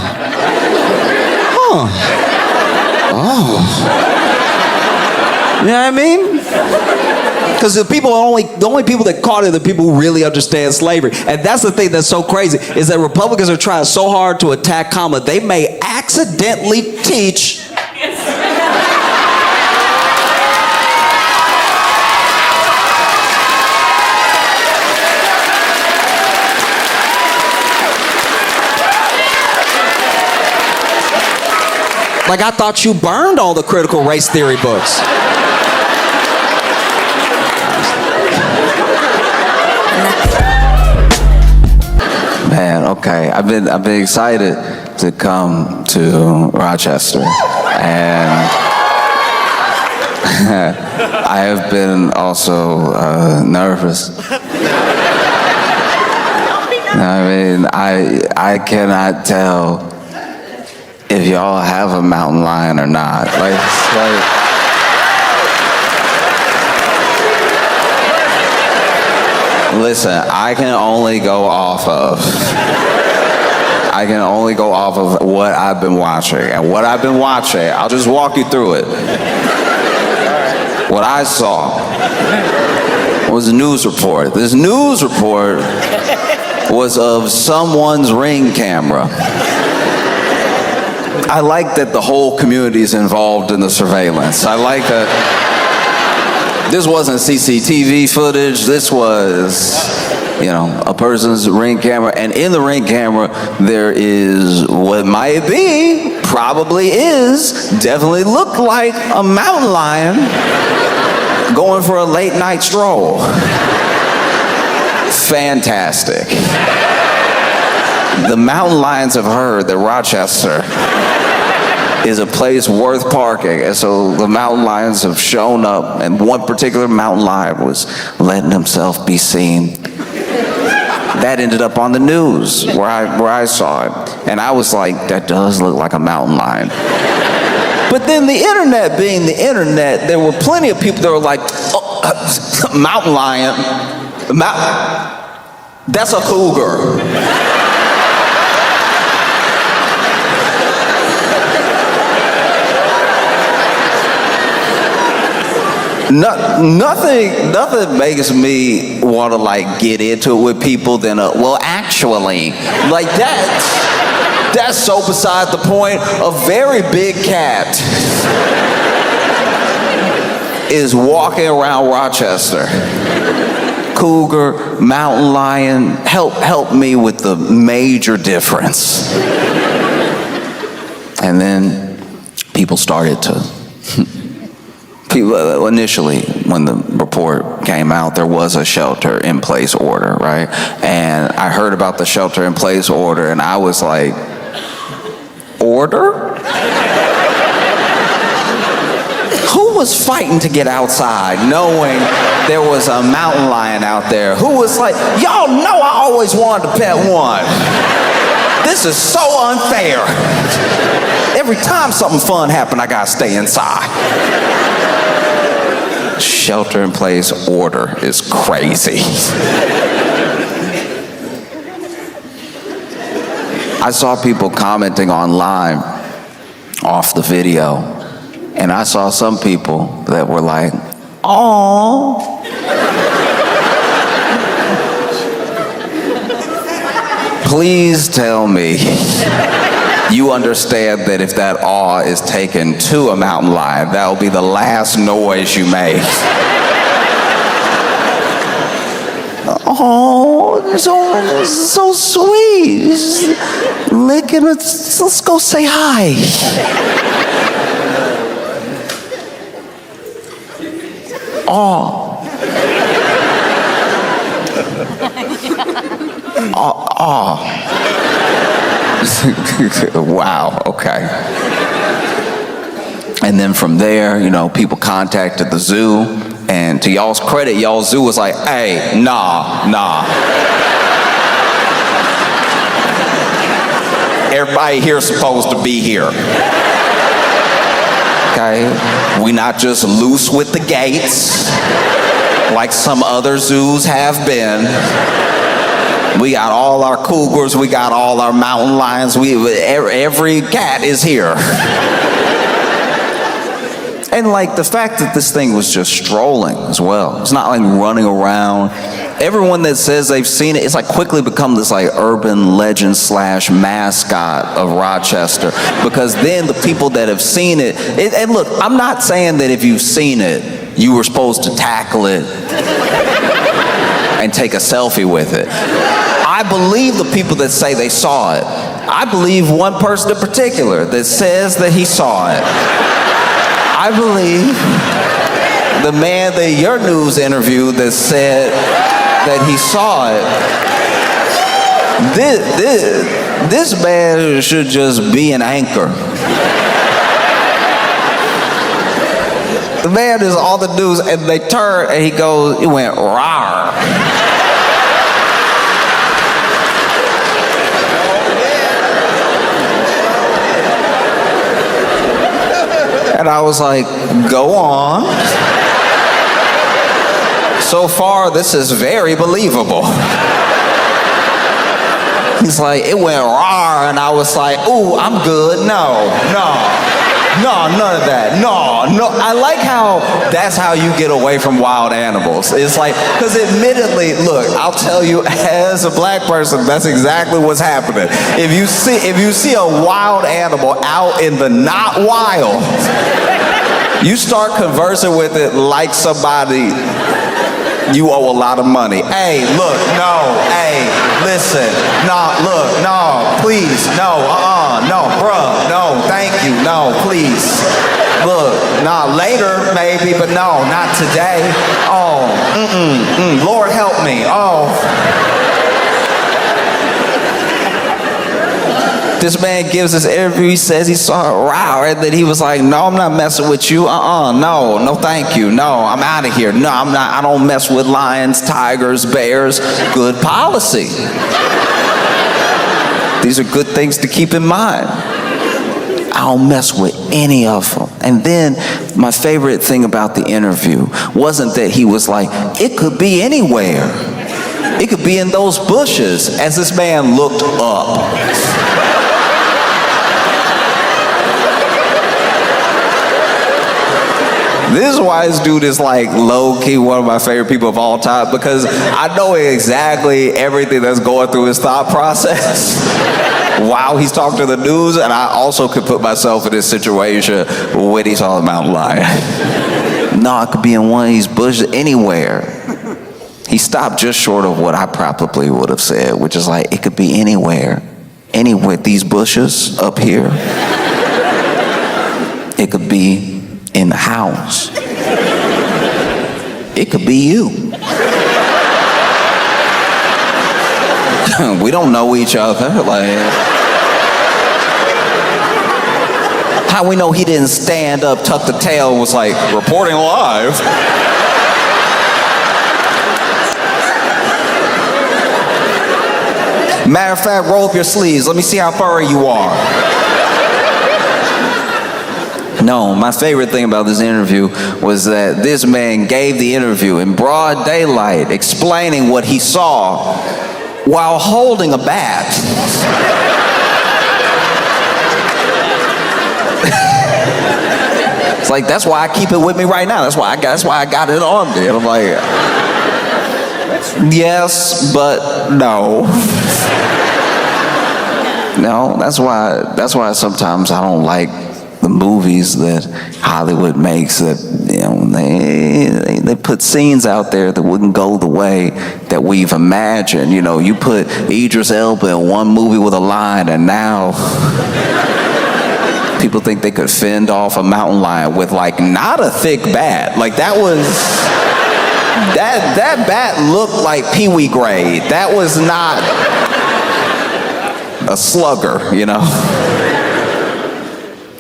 You know what I mean? Because the only people that caught it are the people who really understand slavery. And that's the thing that's so crazy, is that Republicans are trying so hard to attack comma, they may accidentally teach like, I thought you burned all the critical race theory books. Man, okay. I've been excited to come to Rochester, and I have been also nervous. I mean, I cannot tell if y'all have a mountain lion or not. Listen, I can only go off of what I've been watching. And what I've been watching, I'll just walk you through it. What I saw was a news report. This news report was of someone's Ring camera. I like that the whole community is involved in the surveillance. I like that this wasn't CCTV footage. This was, a person's Ring camera. And in the Ring camera, there is what might be, probably is, definitely looked like a mountain lion going for a late night stroll. Fantastic. The mountain lions have heard that Rochester is a place worth parking, and so the mountain lions have shown up, and one particular mountain lion was letting himself be seen. That ended up on the news where I saw it, and I was like, that does look like a mountain lion. But then the internet being the internet, there were plenty of people that were like, mountain lion, that's a cougar. Nothing makes me want to get into it with people than well, actually, that's so beside the point. A very big cat is walking around Rochester. Cougar, mountain lion, help me with the major difference. And then people started to. Initially, when the report came out, there was a shelter-in-place order, right? And I heard about the shelter-in-place order, and I was like, order? Who was fighting to get outside, knowing there was a mountain lion out there? Who was like, y'all know I always wanted to pet one. This is so unfair. Every time something fun happened, I gotta stay inside. Shelter-in-place order is crazy. I saw people commenting online off the video, and I saw some people that were like, "Aww." Please tell me you understand that if that awe is taken to a mountain lion, that will be the last noise you make. Oh, this is so sweet. Just licking it. Let's go say hi. Aw. Wow, okay. And then from there, people contacted the zoo, and to y'all's credit, y'all's zoo was like, hey, nah. Everybody here's supposed to be here. Okay? We not just loose with the gates like some other zoos have been. We got all our cougars, we got all our mountain lions, every cat is here. And like the fact that this thing was just strolling as well. It's not like running around. Everyone that says they've seen it, it's like quickly become this like urban legend / mascot of Rochester. Because then the people that have seen it, and look, I'm not saying that if you've seen it, you were supposed to tackle it and take a selfie with it. I believe the people that say they saw it. I believe one person in particular that says that he saw it. I believe the man that your news interviewed that said that he saw it. This man should just be an anchor. The man is on the news, and they turn, and he went, rawr. And I was like, go on. So far, this is very believable. He's like, it went rawr, and I was like, ooh, I'm good. No, none of that. No. I like how that's how you get away from wild animals. It's like, because admittedly, look, I'll tell you, as a black person, that's exactly what's happening. If you see a wild animal out in the not wild, you start conversing with it like somebody you owe a lot of money. Hey, look, no, hey, listen, no, look, no, please, no, no, bruh, no, thank you, no, please. Look, nah, later maybe, but no, not today. Oh, Lord help me, oh. This man gives this interview, he says he saw a row, and then he was like, no, I'm not messing with you, no, thank you, no, I'm out of here, no, I don't mess with lions, tigers, bears, good policy. These are good things to keep in mind. I don't mess with any of them. And then my favorite thing about the interview wasn't that he was like, it could be anywhere. It could be in those bushes, as this man looked up. This is why this dude is like low-key one of my favorite people of all time, because I know exactly everything that's going through his thought process while he's talking to the news, and I also could put myself in this situation when he saw the mountain lion. No, it could be in one of these bushes, anywhere. He stopped just short of what I probably would have said, which is like, it could be anywhere. Anywhere, these bushes up here. It could be in the house. It could be you. We don't know each other. Like, how we know he didn't stand up, tuck the tail, and was like, reporting live? Matter of fact, roll up your sleeves. Let me see how furry you are. No, my favorite thing about this interview was that this man gave the interview in broad daylight, explaining what he saw while holding a bat. It's like, that's why I keep it with me right now. That's why I got it on me. And I'm like, yes, but no. No, that's why sometimes I don't like the movies that Hollywood makes, that, you know, they put scenes out there that wouldn't go the way that we've imagined. You know, you put Idris Elba in one movie with a line, and now people think they could fend off a mountain lion with like not a thick bat. Like that bat looked like Pee-wee grade. That was not a slugger, you know.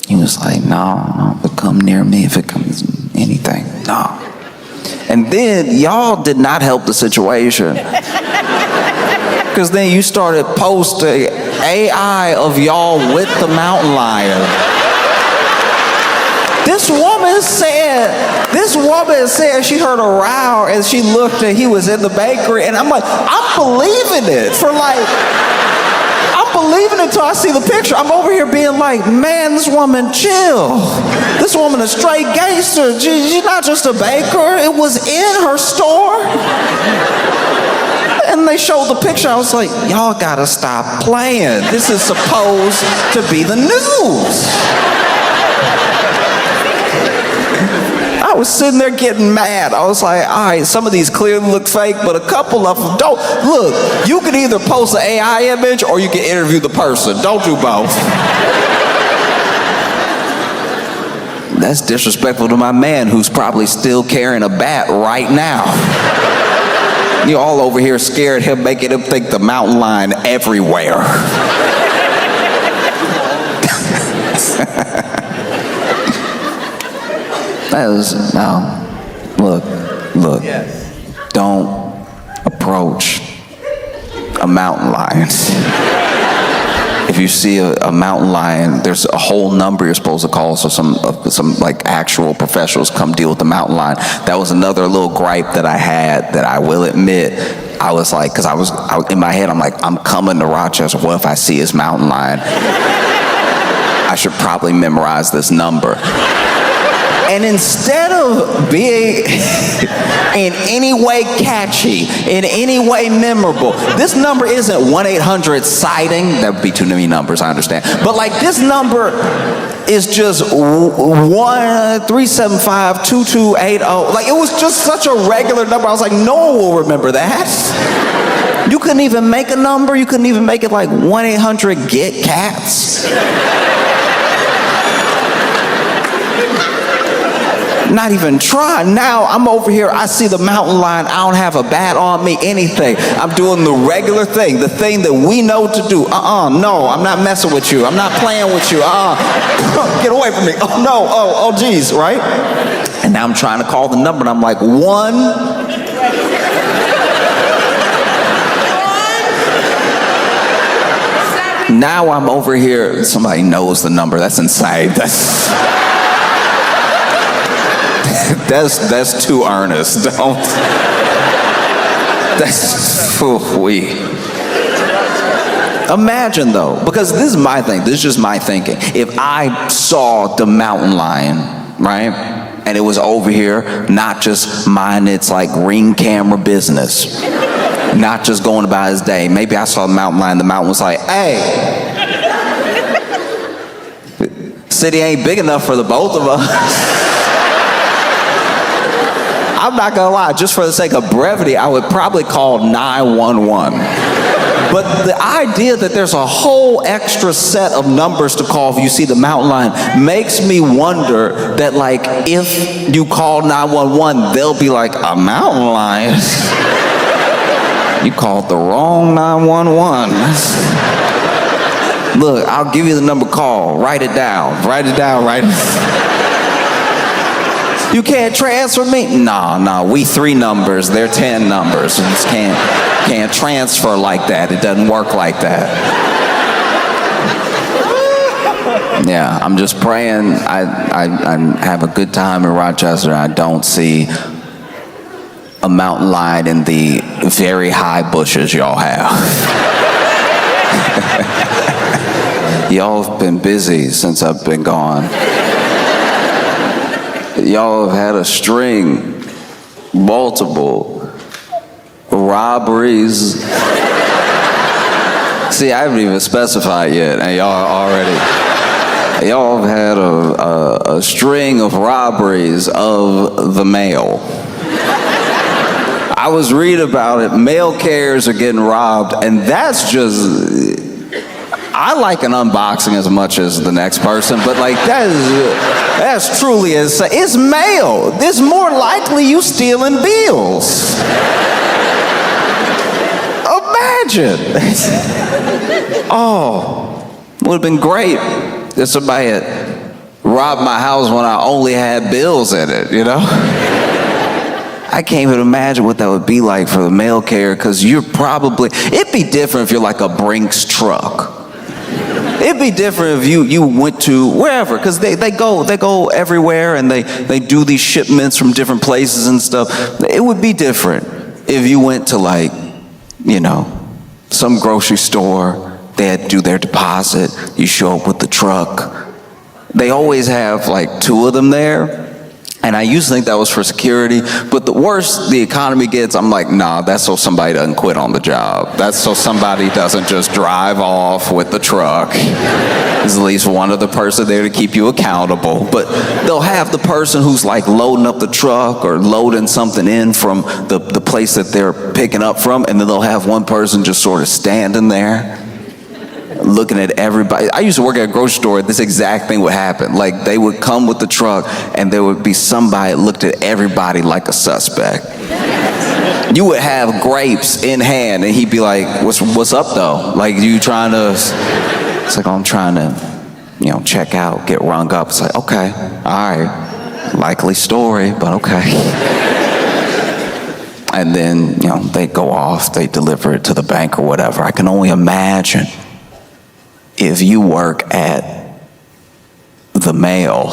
He was like, no, but come near me if it comes anything. No. And then y'all did not help the situation. Because then you started posting AI of y'all with the mountain lion. This woman said she heard a row and she looked and he was in the bakery, and I'm like, I'm believing it for like, I'm not believing it until I see the picture. I'm over here being like, man, this woman chill. This woman a straight gangster. She's not just a baker. It was in her store. And they showed the picture. I was like, y'all gotta stop playing. This is supposed to be the news. I was sitting there getting mad. I was like, all right, some of these clearly look fake, but a couple of them don't. Look, you can either post an AI image or you can interview the person. Don't do both. That's disrespectful to my man who's probably still carrying a bat right now. You're all over here scared him, making him think the mountain lion everywhere. That is, no. Look. Don't approach a mountain lion. If you see a mountain lion, there's a whole number you're supposed to call, so some like actual professionals come deal with the mountain lion. That was another little gripe that I had that I will admit. I was like, because I was in my head, I'm like, I'm coming to Rochester. What if I see his mountain lion? I should probably memorize this number. And instead of being in any way catchy, in any way memorable, this number isn't 1-800-sighting. That would be too many numbers, I understand. But like this number is just 1-375-2280. Like it was just such a regular number. I was like, no one will remember that. You couldn't even make a number. You couldn't even make it like 1-800-GET-CATS. Not even try. Now I'm over here, I see the mountain lion, I don't have a bat on me, anything. I'm doing the regular thing, the thing that we know to do. No, I'm not messing with you. I'm not playing with you. Get away from me. Oh no, oh geez, right? And now I'm trying to call the number and I'm like, 1. Now I'm over here, somebody knows the number. That's insane. That's too earnest. Don't. That's we. Imagine though, because this is my thing. This is just my thinking. If I saw the mountain lion, right, and it was over here, not just minding its like ring camera business, not just going about his day. Maybe I saw the mountain lion. The mountain was like, "Hey, city ain't big enough for the both of us." I'm not gonna lie, just for the sake of brevity, I would probably call 911. But the idea that there's a whole extra set of numbers to call if you see the mountain lion makes me wonder that like if you call 911, they'll be like, a mountain lion? You called the wrong 911. Look, I'll give you the number, call, write it down. You can't transfer me? No, we 3 numbers, they're 10 numbers. You just can't transfer like that. It doesn't work like that. Yeah, I'm just praying I have a good time in Rochester. I don't see a mountain lion in the very high bushes y'all have. Y'all have been busy since I've been gone. Y'all have had a string, multiple robberies. See, I haven't even specified yet, and y'all have had a string of robberies of the mail. I was reading about it, mail carriers are getting robbed, and that's just, I like an unboxing as much as the next person, but like that's truly insane. It's mail. It's more likely you stealing bills. Imagine. Oh, would have been great if somebody had robbed my house when I only had bills in it, you know? I can't even imagine what that would be like for the mail carrier, because it'd be different if you're like a Brinks truck. It'd be different if you went to wherever, because they go everywhere and they do these shipments from different places and stuff. It would be different if you went to like, you know, some grocery store. They had to do their deposit. You show up with the truck. They always have like 2 of them there. And I used to think that was for security, but the worse the economy gets, I'm like, nah, that's so somebody doesn't quit on the job. That's so somebody doesn't just drive off with the truck. There's at least one other person there to keep you accountable. But they'll have the person who's like loading up the truck or loading something in from the place that they're picking up from, and then they'll have one person just sort of standing there, looking at everybody. I used to work at a grocery store. This exact thing would happen. Like, they would come with the truck, and there would be somebody that looked at everybody like a suspect. You would have grapes in hand, and he'd be like, what's up, though? Like, you trying to... It's like, oh, I'm trying to, check out, get rung up. It's like, okay, all right. Likely story, but okay. And then, they go off, they deliver it to the bank or whatever. I can only imagine if you work at the mail.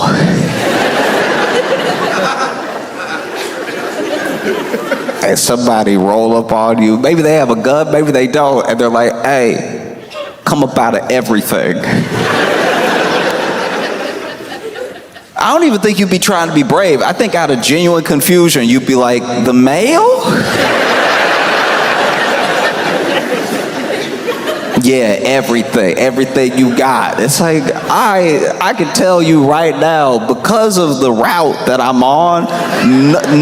And somebody roll up on you, maybe they have a gun, maybe they don't, and they're like, hey, come up out of everything. I don't even think you'd be trying to be brave. I think out of genuine confusion, you'd be like, the mail? Yeah, everything you got. It's like, I can tell you right now, because of the route that I'm on,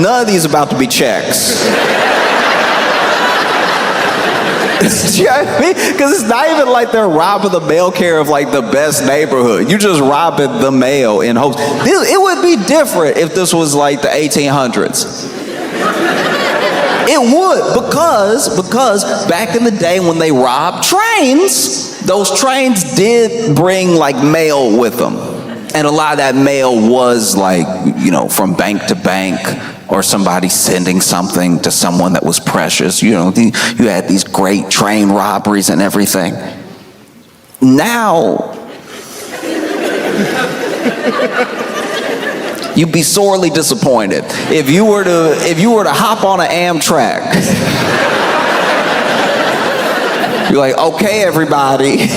none of these about to be checks. Do you know what I mean? Because it's not even like they're robbing the mail carrier of like the best neighborhood. You just robbing the mail in hopes. It would be different if this was like the 1800s. It would, because back in the day when they robbed trains, those trains did bring like mail with them. And a lot of that mail was like, from bank to bank, or somebody sending something to someone that was precious. You had these great train robberies and everything. Now, you'd be sorely disappointed if you were to hop on an Amtrak. You're like, okay, everybody,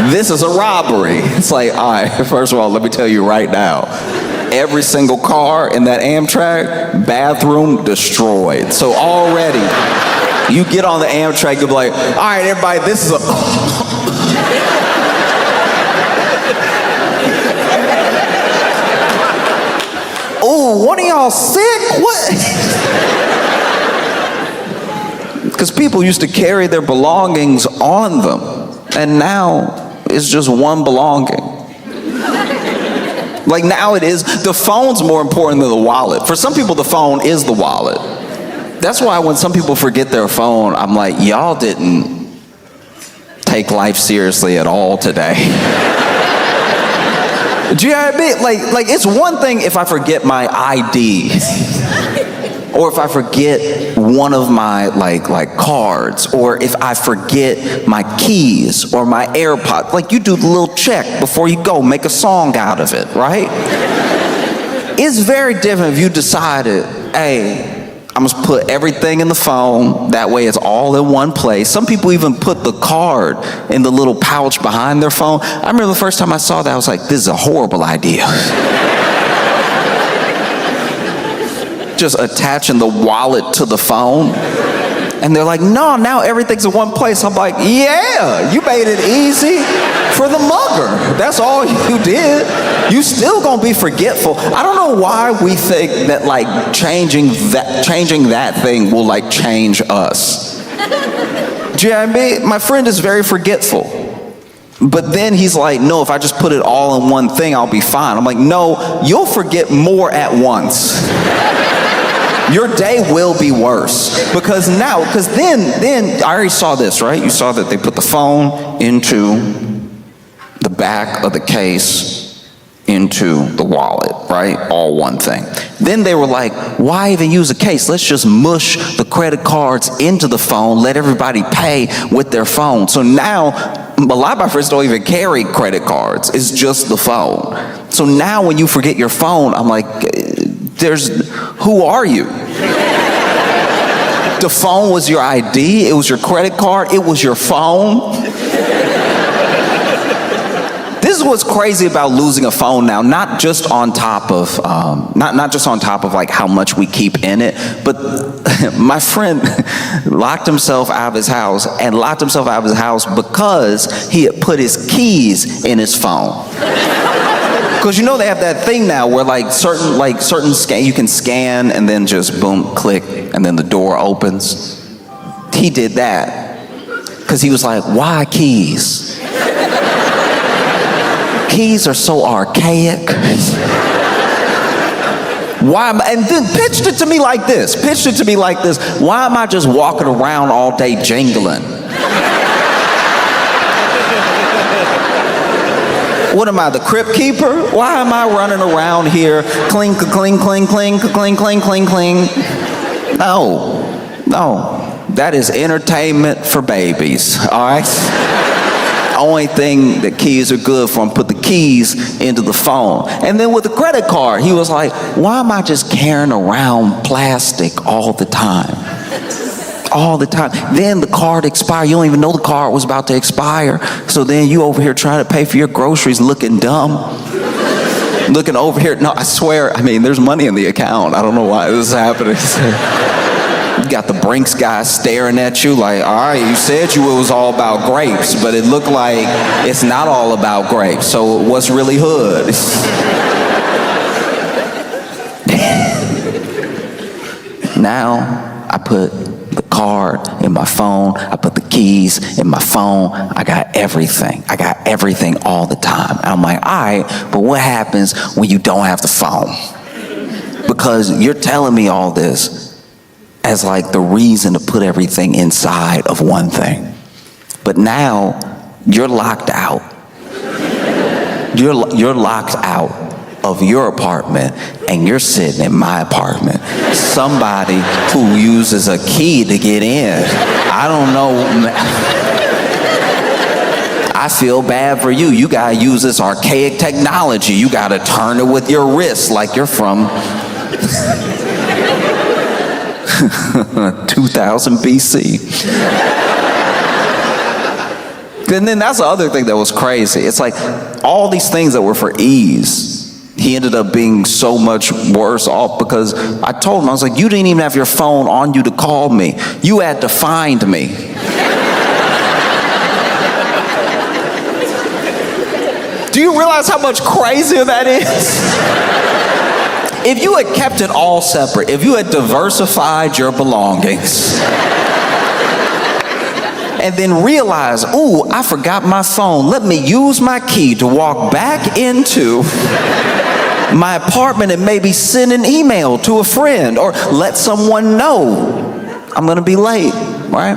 this is a robbery. It's like, all right, first of all, let me tell you right now, every single car in that Amtrak, bathroom destroyed. So already, you get on the Amtrak, you'll be like, all right, everybody, this is a... Oh, one of y'all sick? What? Because people used to carry their belongings on them, and now it's just one belonging. Like now the phone's more important than the wallet. For some people, the phone is the wallet. That's why when some people forget their phone, I'm like, y'all didn't take life seriously at all today. Do you know what I mean? Like it's one thing if I forget my ID, or if I forget one of my like cards, or if I forget my keys or my AirPods. Like, you do the little check before you go, make a song out of it, right? It's very different if you decided, hey, I'm just put everything in the phone, that way it's all in one place. Some people even put the card in the little pouch behind their phone. I remember the first time I saw that, I was like, this is a horrible idea. Just attaching the wallet to the phone. And they're like, no, now everything's in one place. I'm like, yeah, you made it easy for the mugger. That's all you did. You still gonna be forgetful. I don't know why we think that like changing that thing will like change us. Do you know what I mean? My friend is very forgetful. But then he's like, no, if I just put it all in one thing, I'll be fine. I'm like, no, you'll forget more at once. Your day will be worse. Because then, I already saw this, right? You saw that they put the phone into the back of the case, into the wallet, right? All one thing. Then they were like, why even use a case? Let's just mush the credit cards into the phone, let everybody pay with their phone. So now, a lot of my friends don't even carry credit cards. It's just the phone. So now when you forget your phone, I'm like, who are you? The phone was your ID, it was your credit card, it was your phone. what's crazy about losing a phone now. Not just on top of not just on top of like how much we keep in it, but my friend locked himself out of his house because he had put his keys in his phone. Because you know they have that thing now where like certain scan, you can scan and then just boom, click, and then the door opens. He did that because he was like, why keys? Keys are so archaic. Why am I, and then pitched it to me like this. Why am I just walking around all day jingling? What am I, the crypt keeper? Why am I running around here, clink, cling, cling, cling, cling, cling, cling, cling? No. That is entertainment for babies, all right? Only thing that keys are good for, put the keys into the phone. And then with the credit card, he was like, why am I just carrying around plastic all the time? All the time. Then the card expired. You don't even know the card was about to expire. So then you over here trying to pay for your groceries looking dumb. Looking over here. No, I swear, there's money in the account. I don't know why this is happening. You got the Brinks guy staring at you like, all right, you said it was all about grapes, but it looked like it's not all about grapes. So what's really hood? Now I put the card in my phone. I put the keys in my phone. I got everything all the time. And I'm like, all right, but what happens when you don't have the phone? Because you're telling me all this as like the reason to put everything inside of one thing. But now you're locked out. You're locked out of your apartment and you're sitting in my apartment. Somebody who uses a key to get in. I don't know. I feel bad for you. You gotta use this archaic technology. You gotta turn it with your wrist like you're from 2000 BC. And then that's the other thing that was crazy. It's like all these things that were for ease, he ended up being so much worse off because I told him, I was like, you didn't even have your phone on you to call me. You had to find me. Do you realize how much crazier that is? If you had kept it all separate, if you had diversified your belongings, and then realize, ooh, I forgot my phone. Let me use my key to walk back into my apartment and maybe send an email to a friend or let someone know I'm gonna be late, right?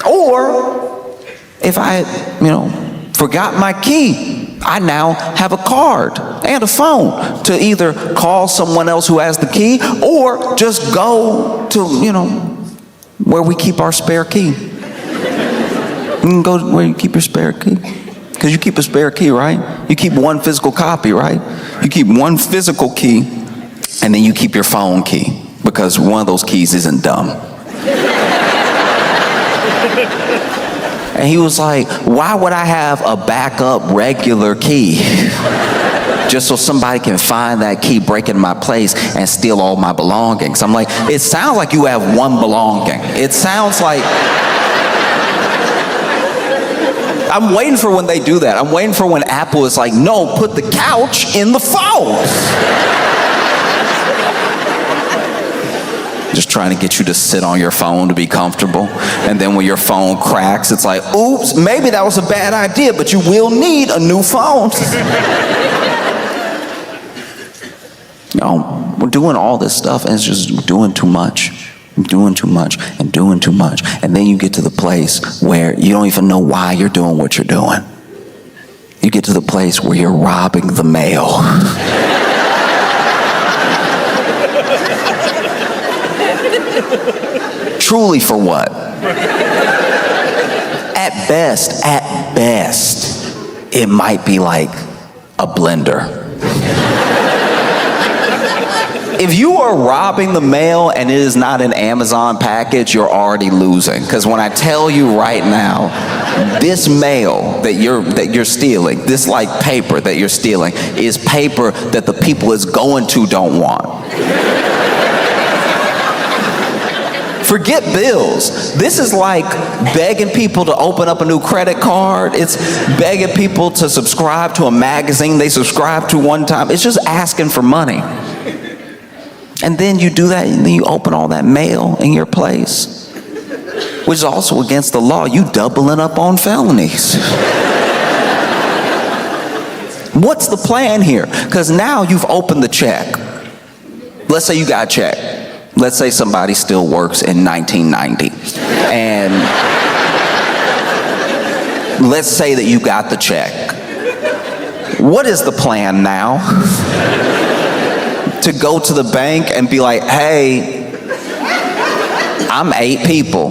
Or if I, forgot my key, I now have a card and a phone to either call someone else who has the key or just go to, where we keep our spare key. You can go where you keep your spare key. Because you keep a spare key, right? You keep one physical copy, right? You keep one physical key and then you keep your phone key because one of those keys isn't dumb. And he was like, why would I have a backup regular key? Just so somebody can find that key, break into my place, and steal all my belongings. I'm like, it sounds like you have one belonging. It sounds like... I'm waiting for when they do that. I'm waiting for when Apple is like, no, put the couch in the phone. Just trying to get you to sit on your phone to be comfortable. And then when your phone cracks, it's like, oops, maybe that was a bad idea, but you will need a new phone. We're doing all this stuff and it's just doing too much. Doing too much. And then you get to the place where you don't even know why you're doing what you're doing. You get to the place where you're robbing the mail. Truly for what? At best, it might be like a blender. if you are robbing the mail and it is not an Amazon package, you're already losing. Because when I tell you right now, this mail that you're stealing, this like paper that you're stealing, is paper that the people it's going to don't want. Forget bills. This is like begging people to open up a new credit card. It's begging people to subscribe to a magazine they subscribed to one time. It's just asking for money. And then you do that, and then you open all that mail in your place, which is also against the law. You doubling up on felonies. What's the plan here? Because now you've opened the check. Let's say you got a check. Let's say somebody still works in 1990. And let's say that you got the check. What is the plan now? To go to the bank and be like, hey, I'm 8 people.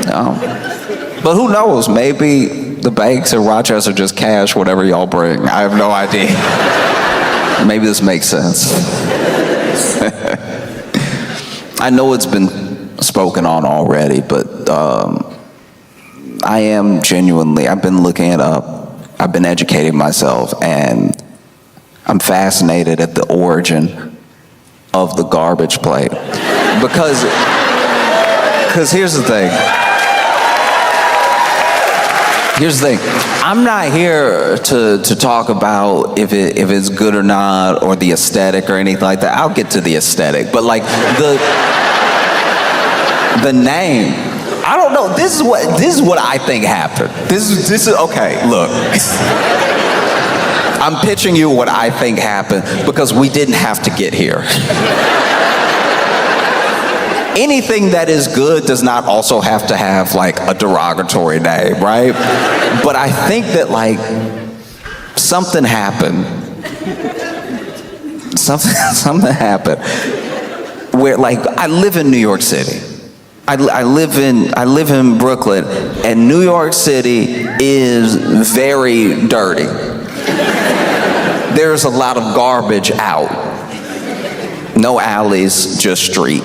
No. But who knows? Maybe the banks in Rochester just cash whatever y'all bring. I have no idea. Maybe this makes sense. I know it's been spoken on already, but I am genuinely, I've been looking it up. I've been educating myself, and I'm fascinated at the origin of the garbage plate. Because here's the thing. Here's the thing. I'm not here to talk about if it's good or not, or the aesthetic or anything like that. I'll get to the aesthetic, but like the name. I don't know. This is what I think happened. This is okay. Look, I'm pitching you what I think happened because we didn't have to get here. Anything that is good does not also have to have like a derogatory name, right? But I think that like something happened. Something happened where like I live in New York City. I live in Brooklyn, and New York City is very dirty. There's a lot of garbage out. No alleys, just street.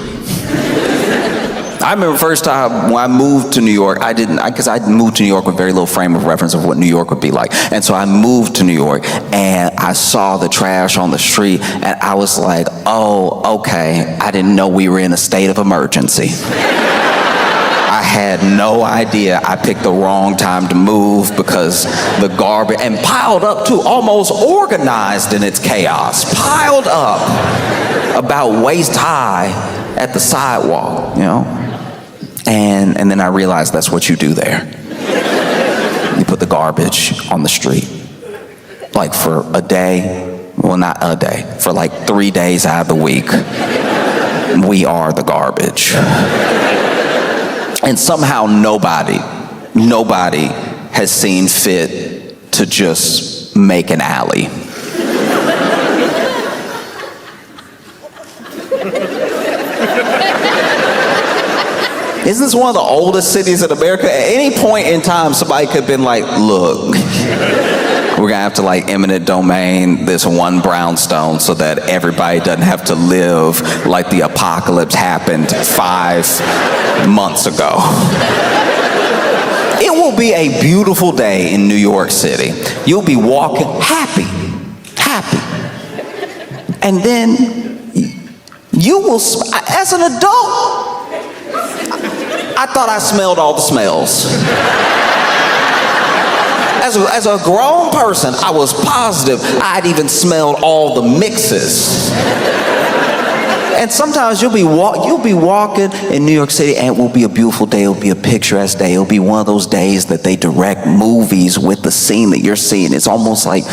I remember the first time when I moved to New York, because I moved to New York with very little frame of reference of what New York would be like. And so I moved to New York, and I saw the trash on the street, and I was like, oh, okay, I didn't know we were in a state of emergency. I had no idea. I picked the wrong time to move because the garbage, and piled up too, almost organized in its chaos, piled up about waist high at the sidewalk, you know? And then I realized that's what you do there. You put the garbage on the street. Like for a day, well, not a day, for like 3 days out of the week, we are the garbage. And somehow nobody has seen fit to just make an alley. Isn't this one of the oldest cities in America? At any point in time, somebody could have been like, look, we're gonna have to like eminent domain this one brownstone so that everybody doesn't have to live like the apocalypse happened 5 months ago. It will be a beautiful day in New York City. You'll be walking happy. And then you will, as an adult, I thought I smelled all the smells. As a grown person, I was positive I'd even smelled all the mixes. And sometimes you'll be walking in New York City, and it will be a beautiful day. It'll be a picturesque day. It'll be one of those days that they direct movies with the scene that you're seeing. It's almost like,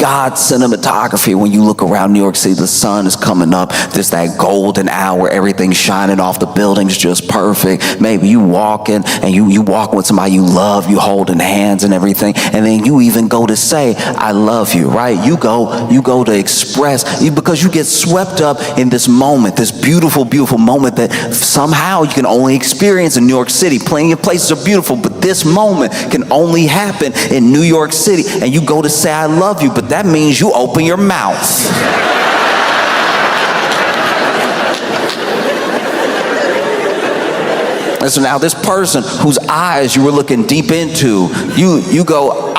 God cinematography. When you look around New York City, the sun is coming up. There's that golden hour, everything's shining off, the building's just perfect. Maybe you walking and you walk with somebody you love, you holding hands and everything, and then you even go to say, I love you, right? You go to express, because you get swept up in this moment, this beautiful, beautiful moment that somehow you can only experience in New York City. Plenty of places are beautiful, but this moment can only happen in New York City. And you go to say, I love you, but that means you open your mouth. And so now this person whose eyes you were looking deep into, you go,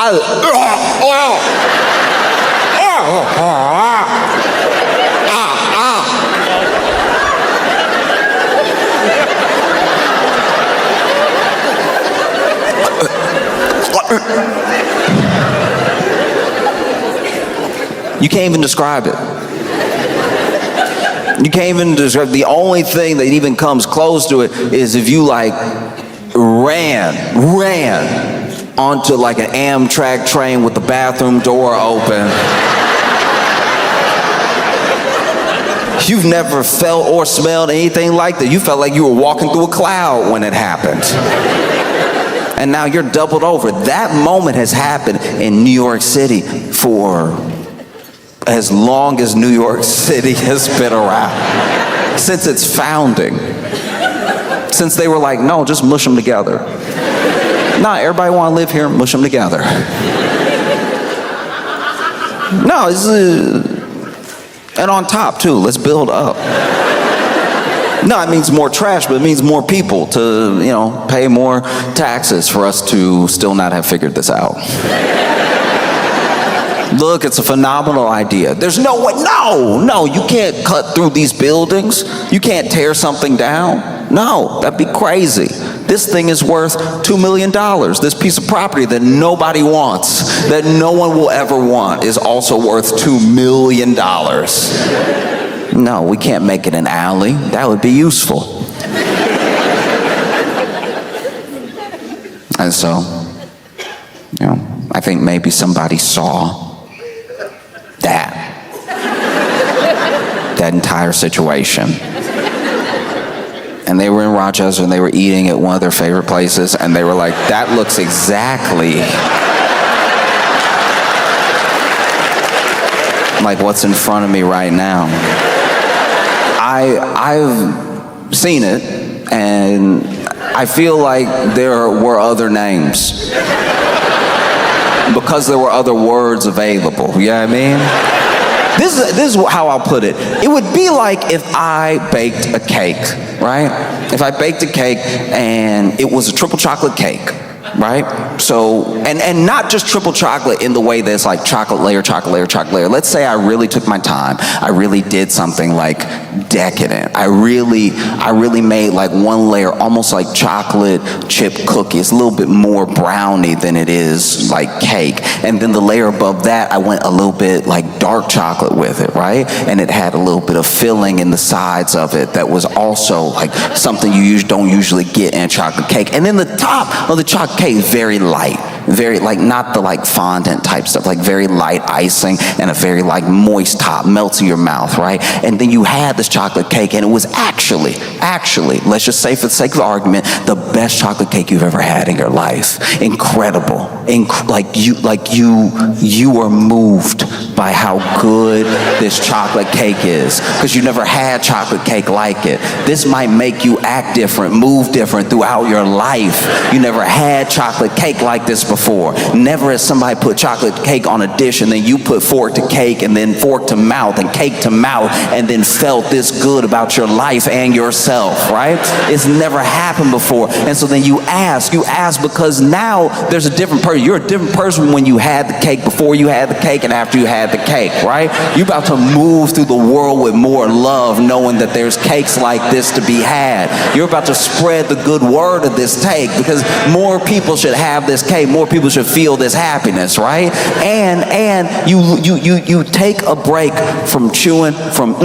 you can't even describe it. You can't even describe. The only thing that even comes close to it is if you like ran onto like an Amtrak train with the bathroom door open. You've never felt or smelled anything like that. You felt like you were walking through a cloud when it happened. And now you're doubled over. That moment has happened in New York City for as long as New York City has been around. Since its founding. Since they were like, no, just mush them together. Nah, everybody want to live here, mush them together. No, and on top too, let's build up. No, it means more trash, but it means more people to, pay more taxes for us to still not have figured this out. Look, it's a phenomenal idea. There's no way, no, you can't cut through these buildings. You can't tear something down. No, that'd be crazy. This thing is worth $2 million. This piece of property that nobody wants, that no one will ever want, is also worth $2 million. No, we can't make it an alley. That would be useful. And so, I think maybe somebody saw that entire situation. And they were in Rochester and they were eating at one of their favorite places, and they were like, that looks exactly like what's in front of me right now. I've seen it, and I feel like there were other names because there were other words available. You know what I mean? This is how I'll put it. It would be like if I baked a cake, right? If I baked a cake and it was a triple chocolate cake, right? So, and not just triple chocolate in the way that it's like chocolate layer, chocolate layer, chocolate layer. Let's say I really took my time. I really did something like decadent. I really made like one layer almost like chocolate chip cookies, a little bit more brownie than it is like cake. And then the layer above that, I went a little bit like dark chocolate with it, right? And it had a little bit of filling in the sides of it that was also like something you don't usually get in a chocolate cake. And then the top of the chocolate cake, very light, very like not the like fondant type stuff, like very light icing and a very like moist top, melts in your mouth, right? And then you had this chocolate cake, and it was actually, let's just say for the sake of argument, the best chocolate cake you've ever had in your life. Incredible. You were moved by how good this chocolate cake is, because you never had chocolate cake like it. This might make you act different, move different throughout your life. You never had chocolate cake like this before. Never has somebody put chocolate cake on a dish and then you put fork to cake and then fork to mouth and cake to mouth and then felt this good about your life and yourself, right? It's never happened before. And so then you ask because now there's a different person. You're a different person when you had the cake, before you had the cake, and after you had the cake, right? You're about to move through the world with more love, knowing that there's cakes like this to be had. You're about to spread the good word of this cake, because more people should have this cake. More people should feel this happiness, right? And you take a break from chewing, from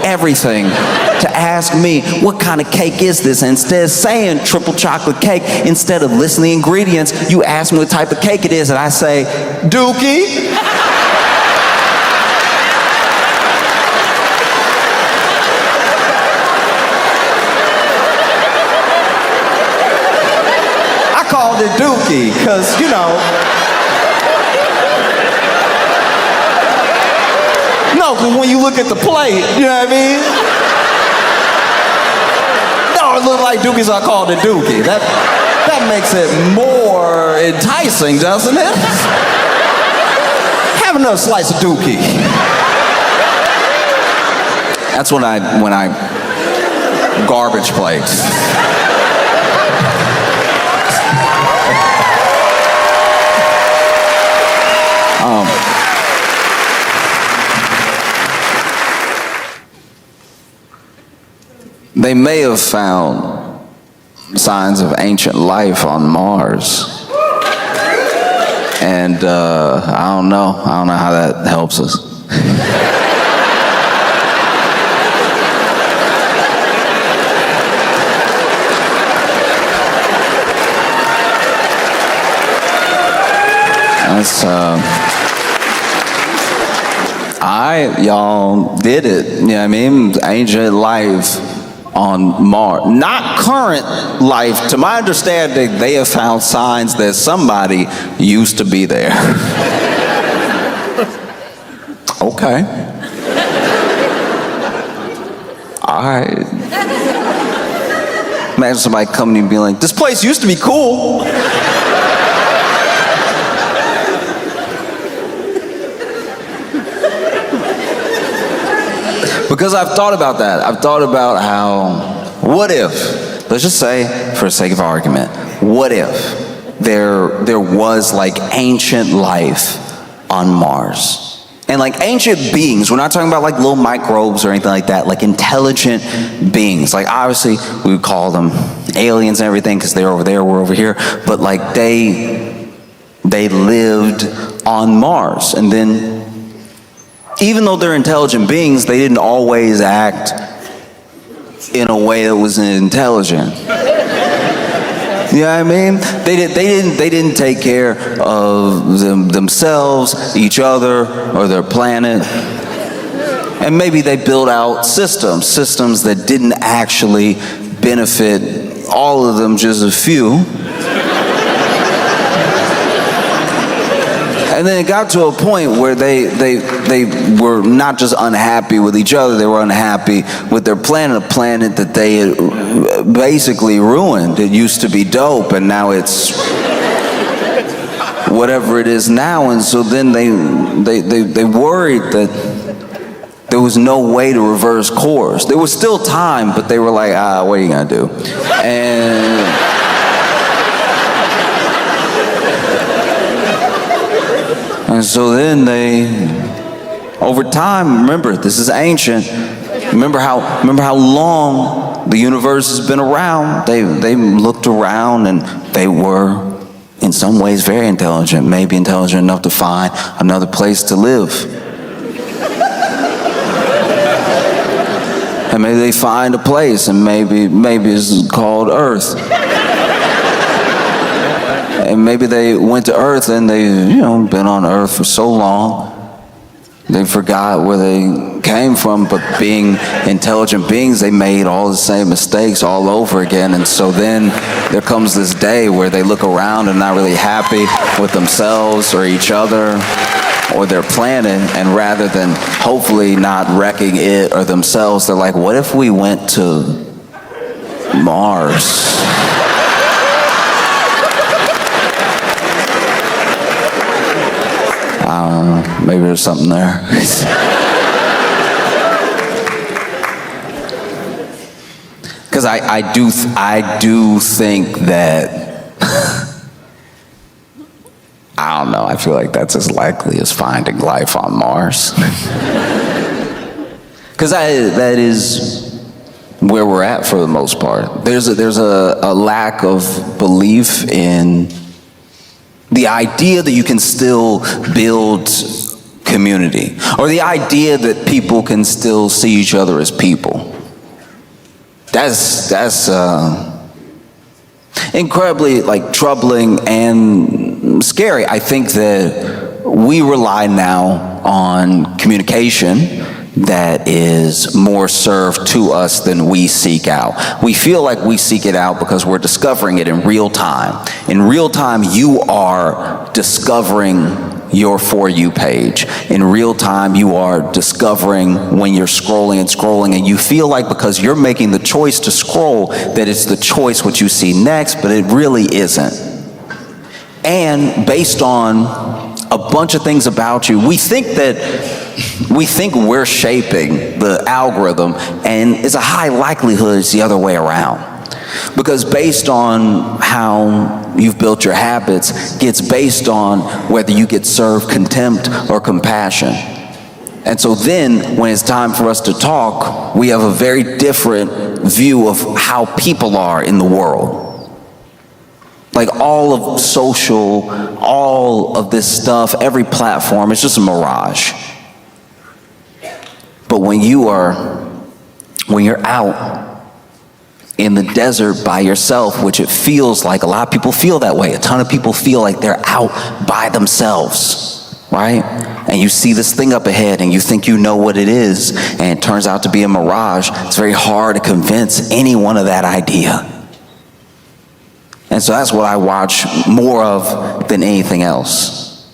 everything, to ask me, what kind of cake is this? And instead of saying triple chocolate cake, instead of listing the ingredients, you ask me what type of cake it is, and I say, Dookie. called it Dookie, because, you know. No, because when you look at the plate, you know what I mean? No, it looked like Dookie, so I called it Dookie. That makes it more enticing, doesn't it? Have another slice of Dookie. That's when I garbage plates. They may have found signs of ancient life on Mars. And I don't know how that helps us. That's y'all did it. You know what I mean? Ancient life on Mars. Not current life. To my understanding, they have found signs that somebody used to be there. Okay. All right. Imagine somebody coming and being like, this place used to be cool. Because I've thought about that. I've thought about how, what if, let's just say, for the sake of argument, what if there was like ancient life on Mars? And like ancient beings, we're not talking about like little microbes or anything like that, like intelligent beings. Like obviously we would call them aliens and everything because they're over there, we're over here. But like they lived on Mars. And then even though they're intelligent beings, they didn't always act in a way that was intelligent. You know what I mean? They didn't take care of themselves, each other, or their planet. And maybe they built out systems that didn't actually benefit all of them, just a few. And then it got to a point where they were not just unhappy with each other, they were unhappy with their planet, a planet that they had basically ruined. It used to be dope, and now it's whatever it is now. And so then they worried that there was no way to reverse course. There was still time, but they were like, what are you gonna do? And so then over time, remember, this is ancient. Remember how long the universe has been around. They looked around and they were, in some ways, very intelligent. Maybe intelligent enough to find another place to live. And maybe they find a place, and maybe it's called Earth. And maybe they went to Earth and they, been on Earth for so long, they forgot where they came from, but being intelligent beings, they made all the same mistakes all over again. And so then there comes this day where they look around and not really happy with themselves or each other or their planet, and rather than hopefully not wrecking it or themselves, they're like, what if we went to Mars? Maybe there's something there. Because I do think that I don't know. I feel like that's as likely as finding life on Mars. Because that is where we're at for the most part. There's a lack of belief in the idea that you can still build community, or the idea that people can still see each other as people. That's incredibly troubling and scary. I think that we rely now on communication that is more served to us than we seek out. We feel like we seek it out because we're discovering it in real time. In real time, you are discovering your For You page. In real time, you are discovering when you're scrolling and you feel like because you're making the choice to scroll that it's the choice what you see next, but it really isn't. And based on a bunch of things about you, we think we're shaping the algorithm, and it's a high likelihood it's the other way around. Because based on how you've built your habits gets based on whether you get served contempt or compassion. And so then when it's time for us to talk, we have a very different view of how people are in the world. Like all of social, all of this stuff, every platform, it's just a mirage. But when you're out in the desert by yourself, which it feels like a lot of people feel that way. A ton of people feel like they're out by themselves, right? And you see this thing up ahead and you think you know what it is, and it turns out to be a mirage. It's very hard to convince anyone of that idea. And so that's what I watch more of than anything else.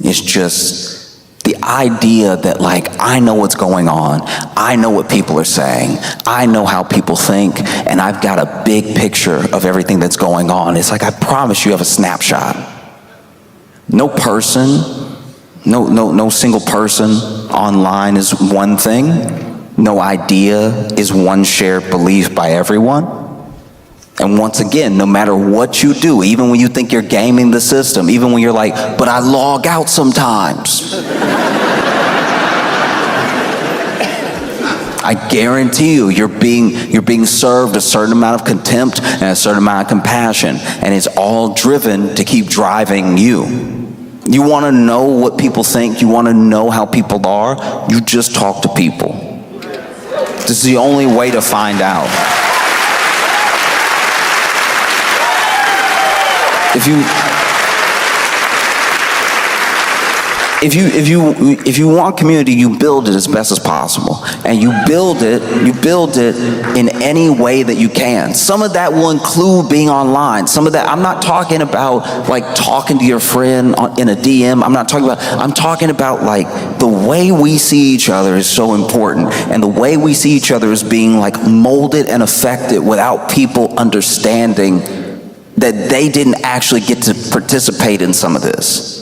It's just the idea that like, I know what's going on, I know what people are saying, I know how people think, and I've got a big picture of everything that's going on. It's like, I promise you have a snapshot. No person, no single person online is one thing. No idea is one shared belief by everyone. And once again, no matter what you do, even when you think you're gaming the system, even when you're like, but I log out sometimes. I guarantee you're being served a certain amount of contempt and a certain amount of compassion, and it's all driven to keep driving you. You want to know what people think, you want to know how people are, you just talk to people. This is the only way to find out. If you want community, you build it as best as possible, and you build it in any way that you can. Some of that will include being online. Some of that, I'm not talking about like talking to your friend in a DM. I'm talking about like the way we see each other is so important, and the way we see each other is being like molded and affected without people understanding that they didn't actually get to participate in some of this.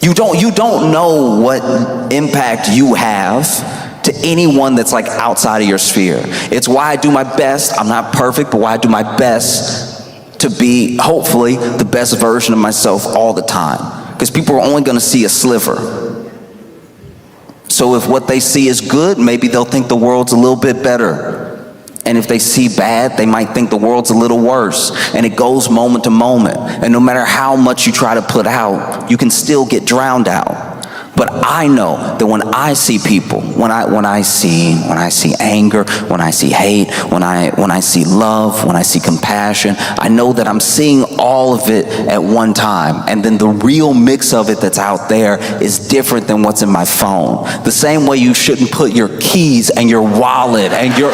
You don't know what impact you have to anyone that's like outside of your sphere. It's why I do my best. I'm not perfect, but why I do my best to be, hopefully, the best version of myself all the time. Because people are only going to see a sliver. So if what they see is good, maybe they'll think the world's a little bit better. And if they see bad, they might think the world's a little worse. And it goes moment to moment. And no matter how much you try to put out, you can still get drowned out. But I know that when I see people, when I see anger, when I see hate, when I see love, when I see compassion, I know that I'm seeing all of it at one time. And then the real mix of it that's out there is different than what's in my phone. The same way you shouldn't put your keys and your wallet and your...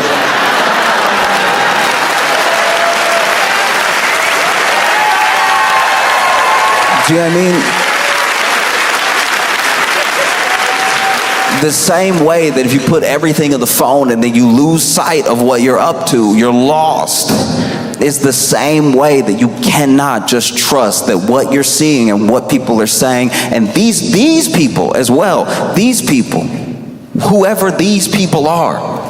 Do you know what I mean? The same way that if you put everything in the phone and then you lose sight of what you're up to, you're lost. It's the same way that you cannot just trust that what you're seeing and what people are saying, and these people as well, these people, whoever these people are.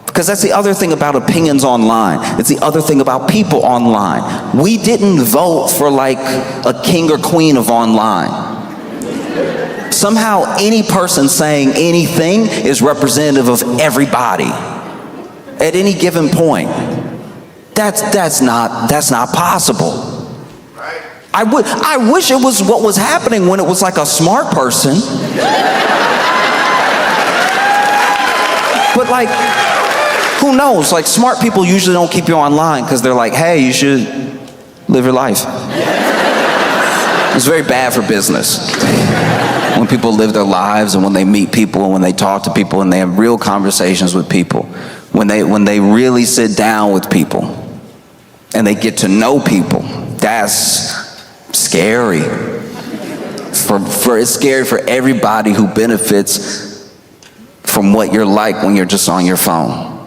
Because that's the other thing about opinions online. It's the other thing about people online. We didn't vote for like a king or queen of online. Somehow any person saying anything is representative of everybody at any given point. That's not possible. I wish it was what was happening when it was like a smart person. But like, who knows? Like, smart people usually don't keep you online because they're like, hey, you should live your life. It's very bad for business. when people live their lives and when they meet people and when they talk to people and they have real conversations with people, when they really sit down with people and they get to know people, that's scary. It's scary for everybody who benefits from what you're like when you're just on your phone.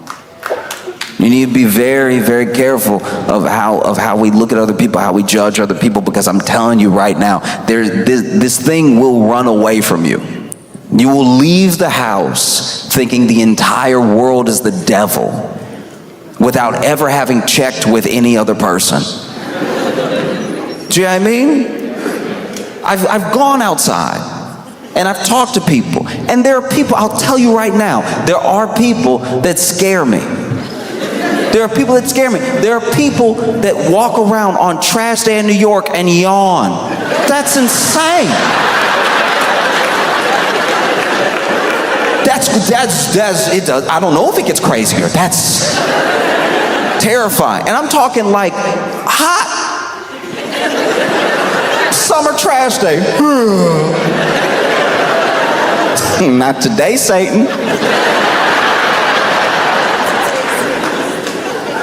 You need to be very, very careful of how we look at other people, how we judge other people, because I'm telling you right now, this thing will run away from you. You will leave the house thinking the entire world is the devil without ever having checked with any other person. Do you know what I mean? I've gone outside and I've talked to people, and there are people, I'll tell you right now, there are people that scare me. There are people that scare me. There are people that walk around on trash day in New York and yawn. That's insane. That's it does. I don't know if it gets crazier. That's terrifying. And I'm talking like hot summer trash day. Not today, Satan.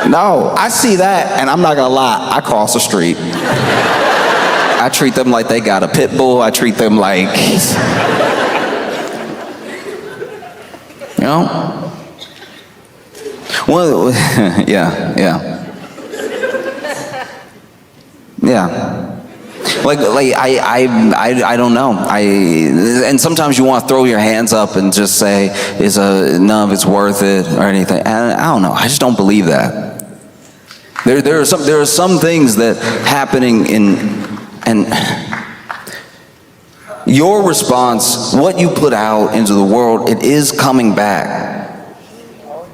No, I see that, and I'm not gonna lie, I cross the street. I treat them like they got a pit bull. I treat them like, you know? Well, yeah. Like I don't know. And sometimes you want to throw your hands up and just say, none of it's worth it or anything. And I don't know. I just don't believe that. There are some things that happening and your response, what you put out into the world, it is coming back.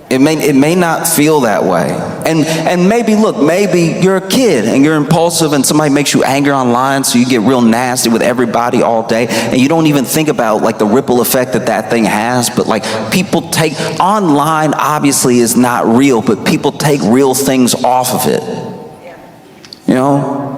It may not feel that way. And maybe you're a kid and you're impulsive and somebody makes you angry online, so you get real nasty with everybody all day, and you don't even think about like the ripple effect that thing has. But like, people take online, obviously is not real, but people take real things off of it. You know?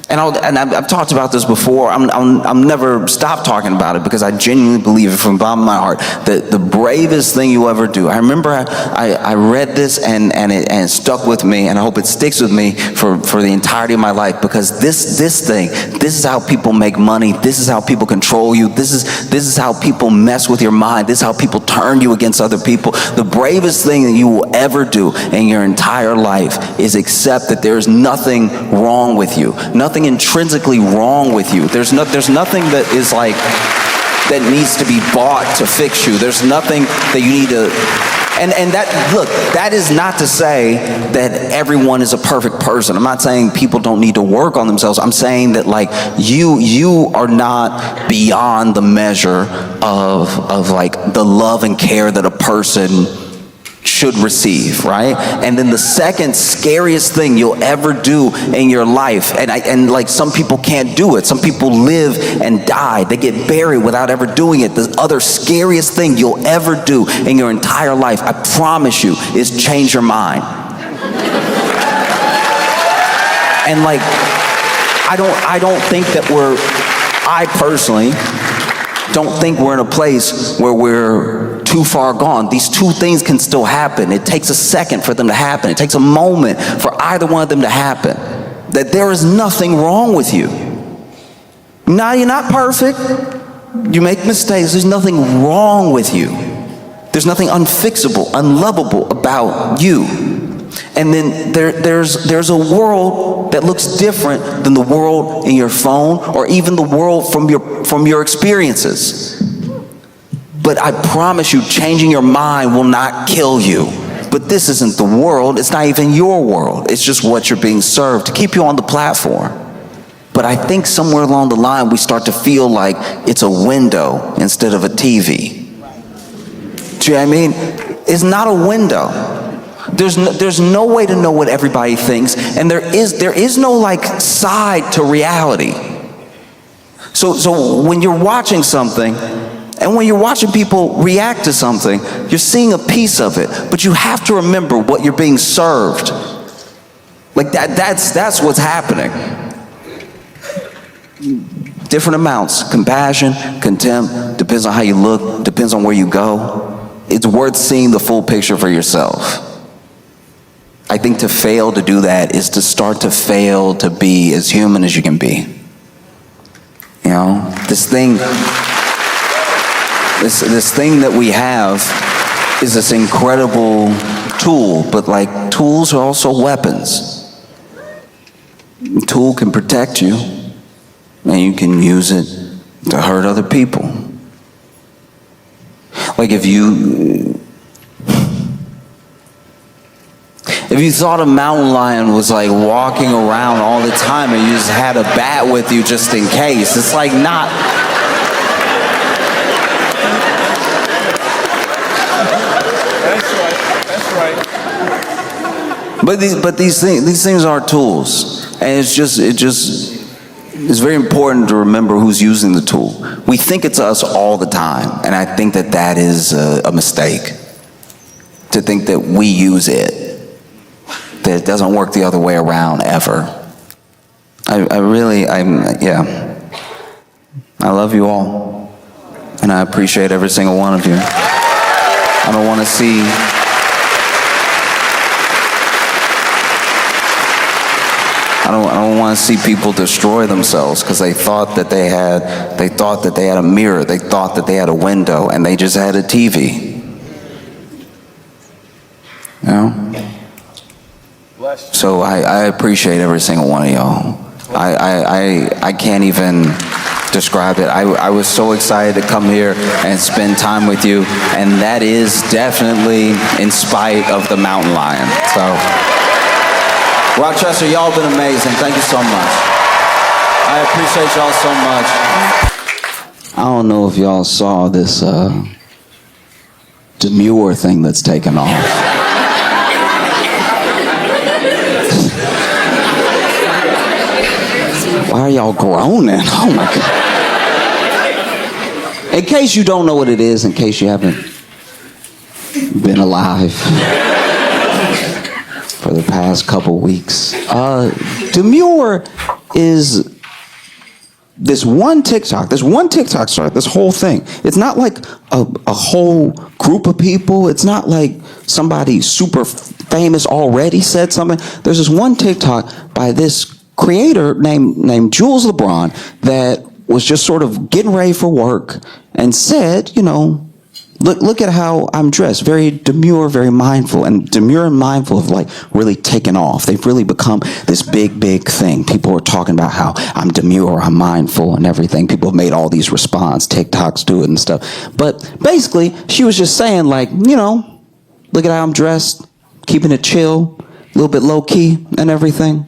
And I've talked about this before. I'm never stop talking about it, because I genuinely believe it from the bottom of my heart that the bravest thing you ever do. I remember I read this and it stuck with me, and I hope it sticks with me for the entirety of my life, because this is how people make money. This is how people control you. This is how people mess with your mind. This is how people turn you against other people. The bravest thing that you will ever do in your entire life is accept that there's nothing wrong with you. Nothing intrinsically wrong with you. There's nothing that is like that needs to be bought to fix you. There's nothing that you need to, and that is not to say that everyone is a perfect person. I'm not saying people don't need to work on themselves. I'm saying that like you are not beyond the measure of like the love and care that a person should receive, right? And then the second scariest thing you'll ever do in your life, and like some people can't do it. Some people live and die. They get buried without ever doing it. The other scariest thing you'll ever do in your entire life, I promise you, is change your mind. And like, I don't think that I personally don't think we're in a place where we're too far gone. These two things can still happen. It takes a second for them to happen. It takes a moment for either one of them to happen. That there is nothing wrong with you. Now, you're not perfect. You make mistakes. There's nothing wrong with you. There's nothing unfixable, unlovable about you. And then there's a world that looks different than the world in your phone, or even the world from your experiences. But I promise you, changing your mind will not kill you. But this isn't the world. It's not even your world. It's just what you're being served to keep you on the platform. But I think somewhere along the line, we start to feel like it's a window instead of a TV. Do you know what I mean? It's not a window. There's no way to know what everybody thinks, and there is no like side to reality. So when you're watching something, and when you're watching people react to something, you're seeing a piece of it, but you have to remember what you're being served. Like that's what's happening. different amounts. Compassion, contempt, depends on how you look, depends on where you go. It's worth seeing the full picture for yourself. I think to fail to do that is to start to fail to be as human as you can be. You know, this thing that we have is this incredible tool, but like tools are also weapons. A tool can protect you, and you can use it to hurt other people. Like if you thought a mountain lion was like walking around all the time and you just had a bat with you just in case, it's like not. But these things are tools, and it's very important to remember who's using the tool. We think it's us all the time, and I think that is a mistake. To think that we use it, that it doesn't work the other way around ever. I love you all, and I appreciate every single one of you. I don't want to see. I don't want to see people destroy themselves because they thought that they had a mirror, they thought that they had a window, and they just had a TV. You know? So I appreciate every single one of y'all. I can't even describe it. I was so excited to come here and spend time with you, and that is definitely in spite of the mountain lion. So. Rochester, y'all been amazing. Thank you so much. I appreciate y'all so much. I don't know if y'all saw this demure thing that's taken off. Why are y'all groaning? Oh my God. In case you don't know what it is, in case you haven't been alive for the past couple weeks. Demure is this one TikTok. There's one TikTok started this whole thing. It's not like a whole group of people. It's not like somebody super famous already said something. There's this one TikTok by this creator named Jules LeBron that was just sort of getting ready for work and said, you know, Look at how I'm dressed. Very demure, very mindful. And demure and mindful have like really taken off. They've really become this big, big thing. People are talking about how I'm demure, I'm mindful and everything. People have made all these response, TikToks do it and stuff. But basically, she was just saying like, you know, look at how I'm dressed, keeping it chill, a little bit low key and everything.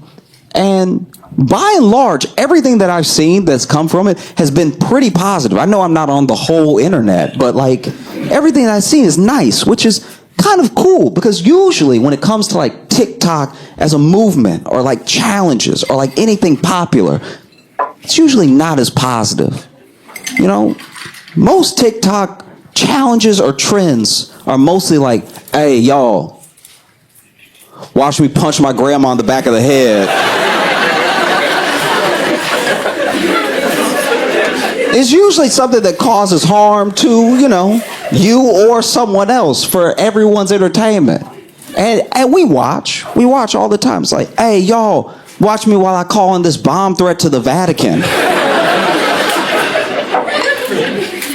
And by and large, everything that I've seen that's come from it has been pretty positive. I know I'm not on the whole internet, but like everything that I've seen is nice, which is kind of cool because usually when it comes to like TikTok as a movement or like challenges or like anything popular, it's usually not as positive. You know, most TikTok challenges or trends are mostly like, hey, y'all, watch me punch my grandma on the back of the head. It's usually something that causes harm to, you know, you or someone else for everyone's entertainment. And we watch all the time. It's like, hey, y'all, watch me while I call in this bomb threat to the Vatican.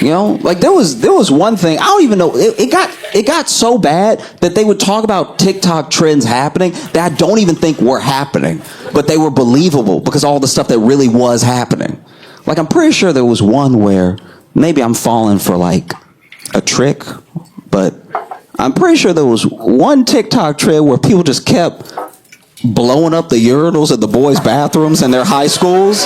You know, like there was one thing, I don't even know, it got so bad that they would talk about TikTok trends happening that I don't even think were happening, but they were believable because all the stuff that really was happening. Like I'm pretty sure there was one where maybe I'm falling for like a trick, but I'm pretty sure there was one TikTok trend where people just kept blowing up the urinals at the boys' bathrooms in their high schools.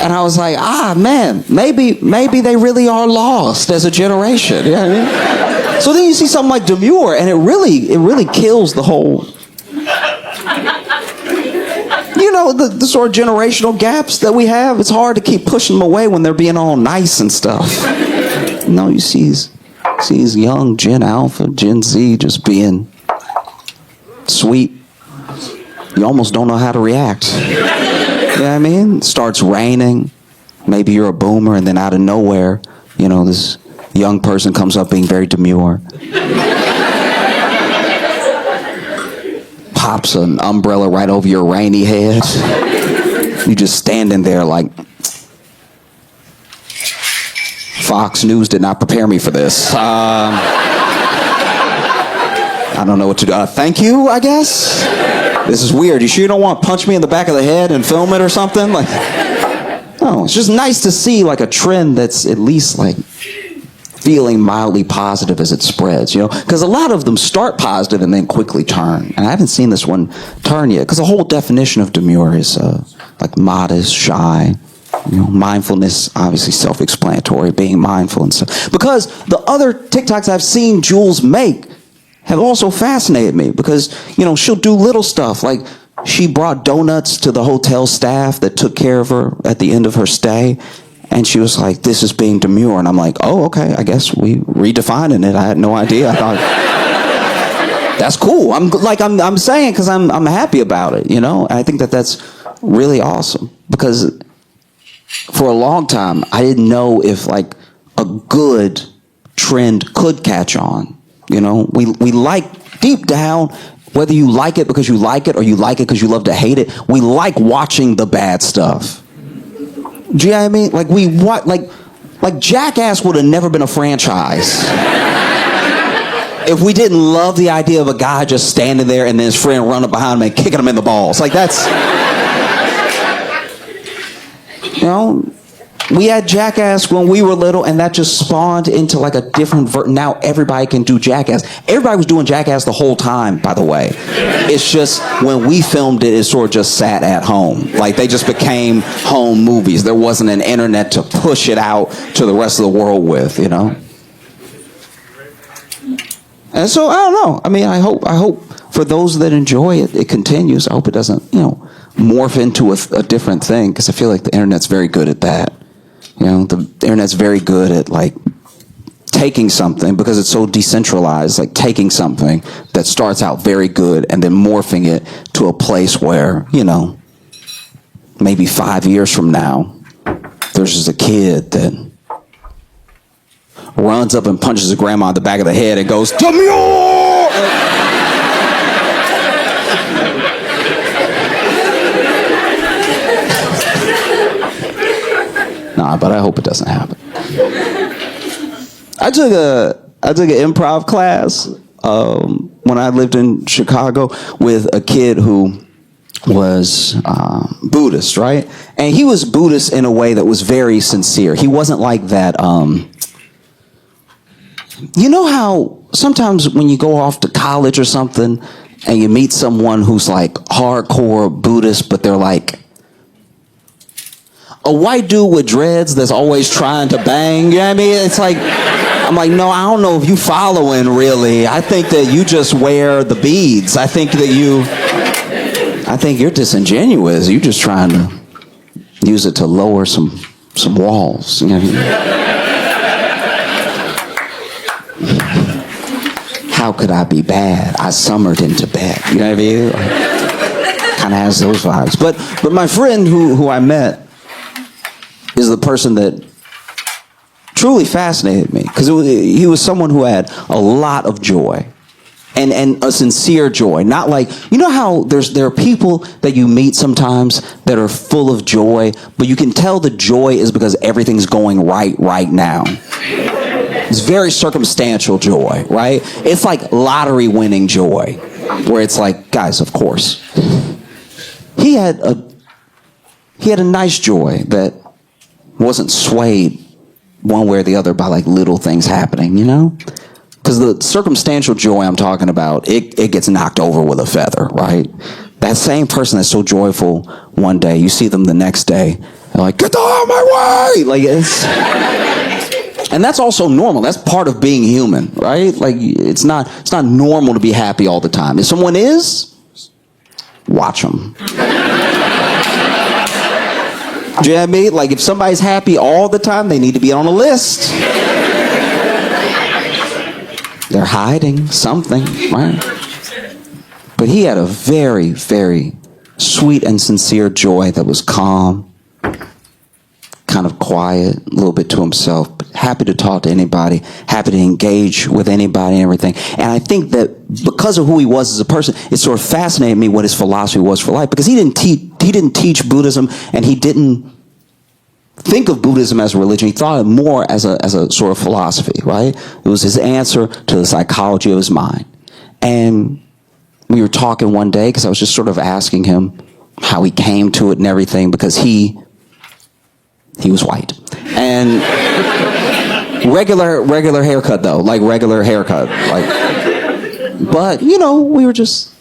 And I was like, man, maybe they really are lost as a generation. You know what I mean? So then you see something like Demure, and it really kills the whole, you know, the sort of generational gaps that we have. It's hard to keep pushing them away when they're being all nice and stuff. You know, you see these young Gen Alpha, Gen Z just being sweet. You almost don't know how to react. You know what I mean? It starts raining. Maybe you're a boomer, and then out of nowhere, you know, this young person comes up being very demure. Pops an umbrella right over your rainy head. You just standing there like, Fox News did not prepare me for this. I don't know what to do. Thank you, I guess. This is weird. You sure you don't want to punch me in the back of the head and film it or something? Like, no, it's just nice to see like a trend that's at least like feeling mildly positive as it spreads, you know? Because a lot of them start positive and then quickly turn. And I haven't seen this one turn yet. Because the whole definition of demure is like modest, shy. You know, mindfulness, obviously self-explanatory, being mindful and stuff. Because the other TikToks I've seen Jules make have also fascinated me. Because, you know, she'll do little stuff like she brought donuts to the hotel staff that took care of her at the end of her stay. And she was like, this is being demure. And I'm like, oh, okay, I guess we redefining it. I had no idea. I thought, that's cool. I'm saying because I'm happy about it, you know? And I think that that's really awesome. Because for a long time, I didn't know if like a good trend could catch on. You know, we like deep down, whether you like it because you like it or you like it because you love to hate it, we like watching the bad stuff. Do you know what I mean? Like like Jackass would have never been a franchise if we didn't love the idea of a guy just standing there and then his friend running behind him and kicking him in the balls. Like that's, you know, we had Jackass when we were little, and that just spawned into like a different now everybody can do Jackass. Everybody was doing Jackass the whole time, by the way. It's just when we filmed it, it sort of just sat at home. Like they just became home movies. There wasn't an internet to push it out to the rest of the world with, you know? And so I don't know. I mean, I hope for those that enjoy it, it continues. I hope it doesn't, you know, morph into a different thing, because I feel like the internet's very good at that. You know, the internet's very good at like taking something, because it's so decentralized, like taking something that starts out very good and then morphing it to a place where, you know, maybe 5 years from now, there's just a kid that runs up and punches his grandma in the back of the head and goes, "Demure!" Nah, but I hope it doesn't happen. I took an improv class when I lived in Chicago with a kid who was Buddhist, right? And he was Buddhist in a way that was very sincere. He wasn't like that. You know how sometimes when you go off to college or something and you meet someone who's like hardcore Buddhist, but they're like a white dude with dreads that's always trying to bang, you know what I mean? It's like, I'm like, no, I don't know if you following really. I think that you just wear the beads. I think you're disingenuous. You're just trying to use it to lower some walls, you know what I mean? How could I be bad? I summered into bed. You know what I mean? Kind of has those vibes. But my friend who I met is the person that truly fascinated me, because he was someone who had a lot of joy, and a sincere joy. Not like, you know how there are people that you meet sometimes that are full of joy, but you can tell the joy is because everything's going right now. It's very circumstantial joy, right? It's like lottery winning joy, where it's like, guys, of course. He had a nice joy that wasn't swayed one way or the other by like little things happening, you know? Because the circumstantial joy I'm talking about, it gets knocked over with a feather, right? That same person that's so joyful one day, you see them the next day, they're like, get the hell out of my way! Like, it's... And that's also normal. That's part of being human, right? Like, it's not normal to be happy all the time. If someone is, watch them. Do you know what I mean? Like, if somebody's happy all the time, they need to be on a list. They're hiding something, right? But he had a very, very sweet and sincere joy that was calm, kind of quiet, a little bit to himself, but happy to talk to anybody, happy to engage with anybody and everything. And I think that because of who he was as a person, it sort of fascinated me what his philosophy was for life, because he didn't teach Buddhism, and he didn't think of Buddhism as a religion. He thought of it more as a sort of philosophy, right? It was his answer to the psychology of his mind. And we were talking one day, because I was just sort of asking him how he came to it and everything, because he was white. And regular haircut though, like regular haircut. But you know, we were just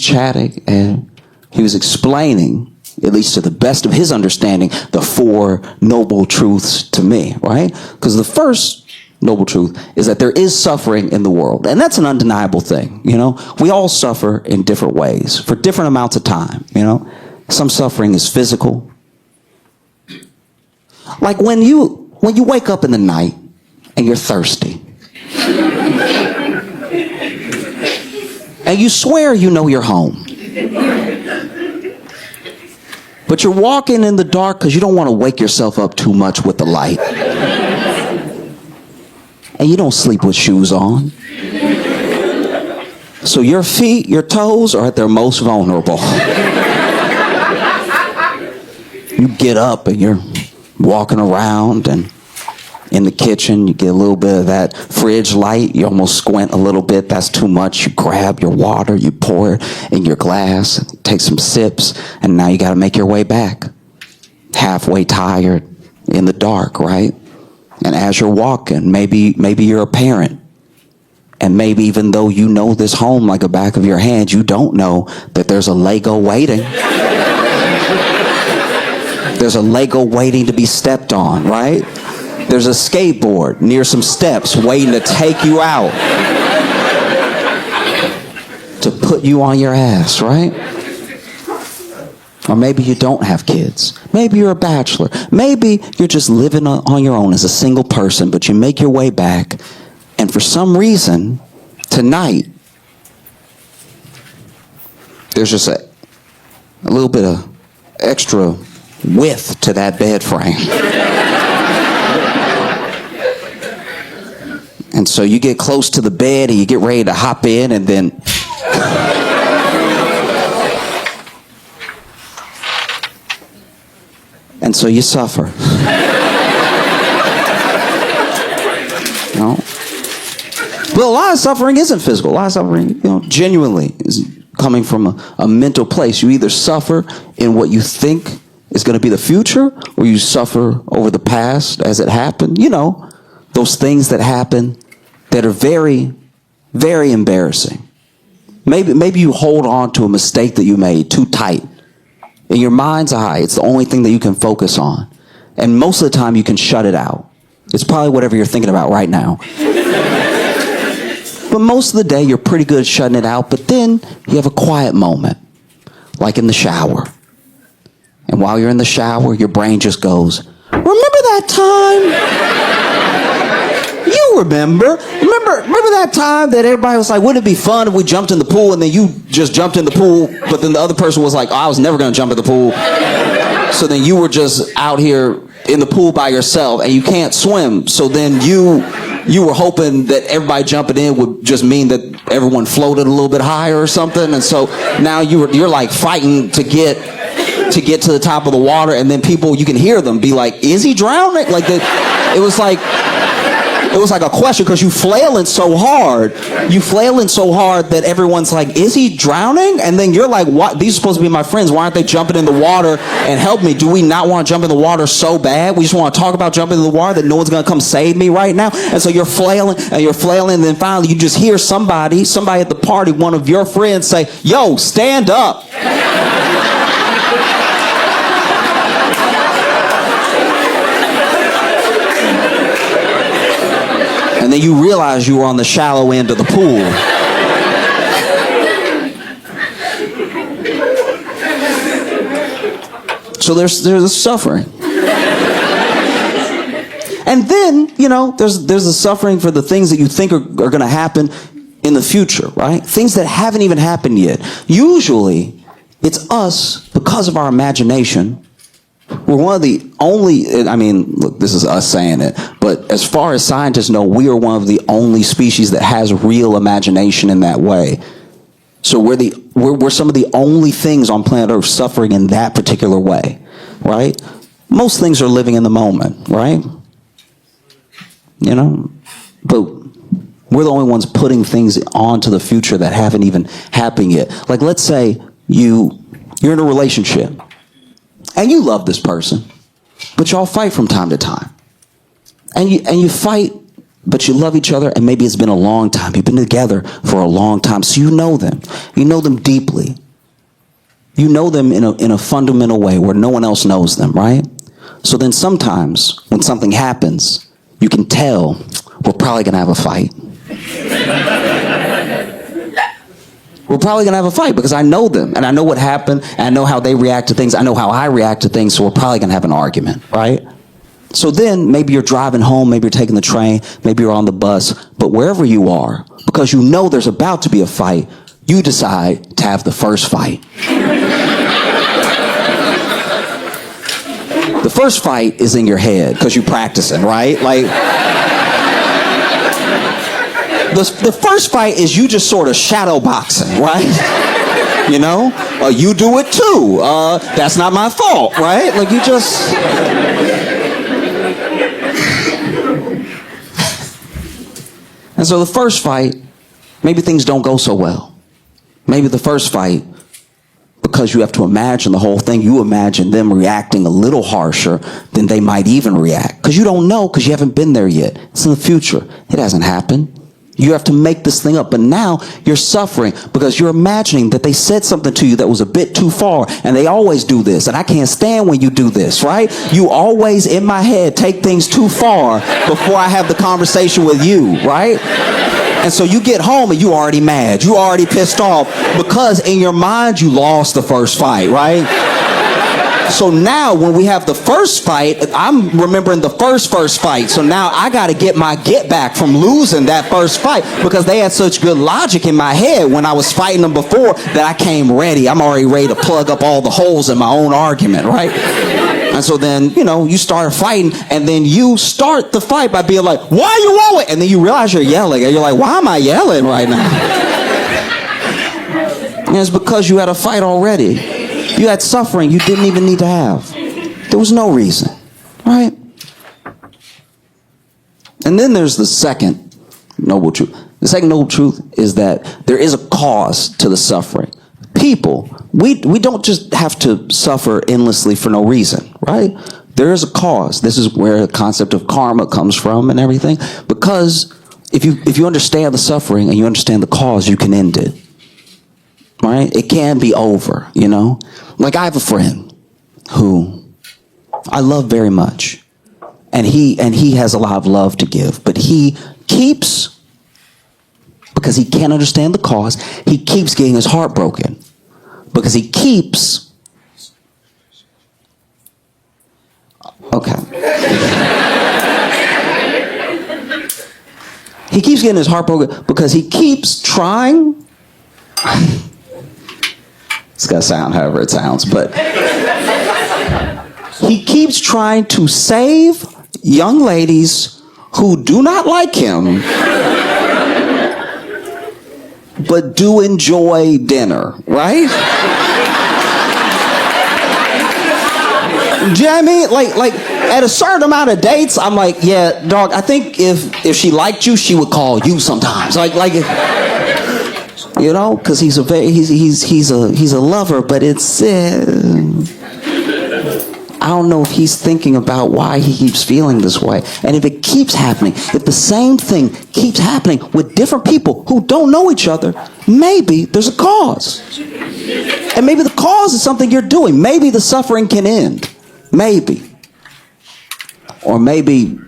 chatting, and he was explaining, at least to the best of his understanding, the 4 noble truths to me, right? Because the first noble truth is that there is suffering in the world, and that's an undeniable thing. You know, we all suffer in different ways for different amounts of time. You know, some suffering is physical. Like when you wake up in the night and you're thirsty, and you swear you know you're home, but you're walking in the dark because you don't want to wake yourself up too much with the light, and you don't sleep with shoes on, so your feet, your toes are at their most vulnerable. You get up and you're walking around, and in the kitchen you get a little bit of that fridge light. You almost squint a little bit. That's too much. You grab your water, you pour it in your glass, take some sips, and now you got to make your way back, halfway tired, in the dark, right? And as you're walking, maybe you're a parent, and maybe even though you know this home like the back of your hand, you don't know that there's a Lego waiting. There's a Lego waiting to be stepped on, right? There's a skateboard near some steps waiting to take you out, to put you on your ass, right? Or maybe you don't have kids. Maybe you're a bachelor. Maybe you're just living on your own as a single person, but you make your way back, and for some reason, tonight, there's just a little bit of extra width to that bed frame. And so you get close to the bed and you get ready to hop in, and then and so you suffer. No. But a lot of suffering isn't physical. A lot of suffering, genuinely is coming from a mental place. You either suffer in what you think is going to be the future, or you suffer over the past as it happened. You know, those things that happen that are very, very embarrassing. Maybe you hold on to a mistake that you made too tight. In your mind's eye, it's the only thing that you can focus on. And most of the time, you can shut it out. It's probably whatever you're thinking about right now. But most of the day, you're pretty good at shutting it out. But then you have a quiet moment, like in the shower. And while you're in the shower, your brain just goes, remember that time? You remember that time that everybody was like, wouldn't it be fun if we jumped in the pool, and then you just jumped in the pool, but then the other person was like, oh, I was never going to jump in the pool. So then you were just out here in the pool by yourself, and you can't swim. So then you were hoping that everybody jumping in would just mean that everyone floated a little bit higher or something. And so now you're like fighting to get to the top of the water, and then people, you can hear them be like, is he drowning? Like it was like a question, because you flailing so hard that everyone's like, is he drowning? And then you're like, what? These are supposed to be my friends. Why aren't they jumping in the water and help me? Do we not want to jump in the water so bad? We just want to talk about jumping in the water that no one's going to come save me right now. And so you're flailing, and then finally you just hear somebody at the party, one of your friends, say, yo, stand up. And then you realize you were on the shallow end of the pool. So there's a suffering. And then, there's a suffering for the things that you think are going to happen in the future, right? Things that haven't even happened yet. Usually, It's us, because of our imagination. We're one of the only, I mean, look, this is us saying it, but as far as scientists know, we are one of the only species that has real imagination in that way. So we're some of the only things on planet Earth suffering in that particular way, right? Most things are living in the moment, right? You know, but we're the only ones putting things onto the future that haven't even happened yet. Like, let's say you're in a relationship and you love this person, but y'all fight from time to time. And you fight, but you love each other, and maybe it's been a long time. You've been together for a long time, so you know them. You know them deeply. You know them in a fundamental way where no one else knows them, right? So then sometimes when something happens, you can tell we're probably going to have a fight. We're probably going to have a fight because I know them, and I know what happened, and I know how they react to things. I know how I react to things, so we're probably going to have an argument, right? So then maybe you're driving home, maybe you're taking the train, maybe you're on the bus, but wherever you are, because you know there's about to be a fight, you decide to have the first fight. The first fight is in your head because you're practicing, right? Like, the first fight is you just sort of shadow boxing, right? You know? You do it too. That's not my fault, right? Like, you just... And so the first fight, maybe things don't go so well. Maybe the first fight, because you have to imagine the whole thing, you imagine them reacting a little harsher than they might even react. Because you don't know, because you haven't been there yet. It's in the future. It hasn't happened. You have to make this thing up. But now you're suffering because you're imagining that they said something to you that was a bit too far. And they always do this. And I can't stand when you do this, right? You always, in my head, take things too far before I have the conversation with you, right? And so you get home and you already mad. You already pissed off because in your mind you lost the first fight, right? So now when we have the first fight, I'm remembering the first fight. So now I got to get my get back from losing that first fight because they had such good logic in my head when I was fighting them before that I came ready. I'm already ready to plug up all the holes in my own argument, right? And so then, you know, you start fighting, and then you start the fight by being like, why are you yelling? And then you realize you're yelling, and you're like, why am I yelling right now? And it's because you had a fight already. You had suffering you didn't even need to have. There was no reason, right? And then there's the second noble truth. The second noble truth is that there is a cause to the suffering. People, we don't just have to suffer endlessly for no reason, right? There is a cause. This is where the concept of karma comes from and everything. Because if you understand the suffering and you understand the cause, you can end it. Right? It can be over, you know? Like, I have a friend who I love very much. And he has a lot of love to give. But he keeps, because he can't understand the cause, he keeps getting his heart broken. Because he keeps... Okay. He keeps getting his heart broken because he keeps trying... It's going to sound however it sounds, but he keeps trying to save young ladies who do not like him, but do enjoy dinner, right? Do you know what I mean? Like at a certain amount of dates, I'm like, yeah, dog, I think if she liked you, she would call you sometimes. Like you know, because he's a lover, but it's I don't know if he's thinking about why he keeps feeling this way. And if it keeps happening, if the same thing keeps happening with different people who don't know each other, maybe there's a cause. And maybe the cause is something you're doing. Maybe the suffering can end. Maybe. Or maybe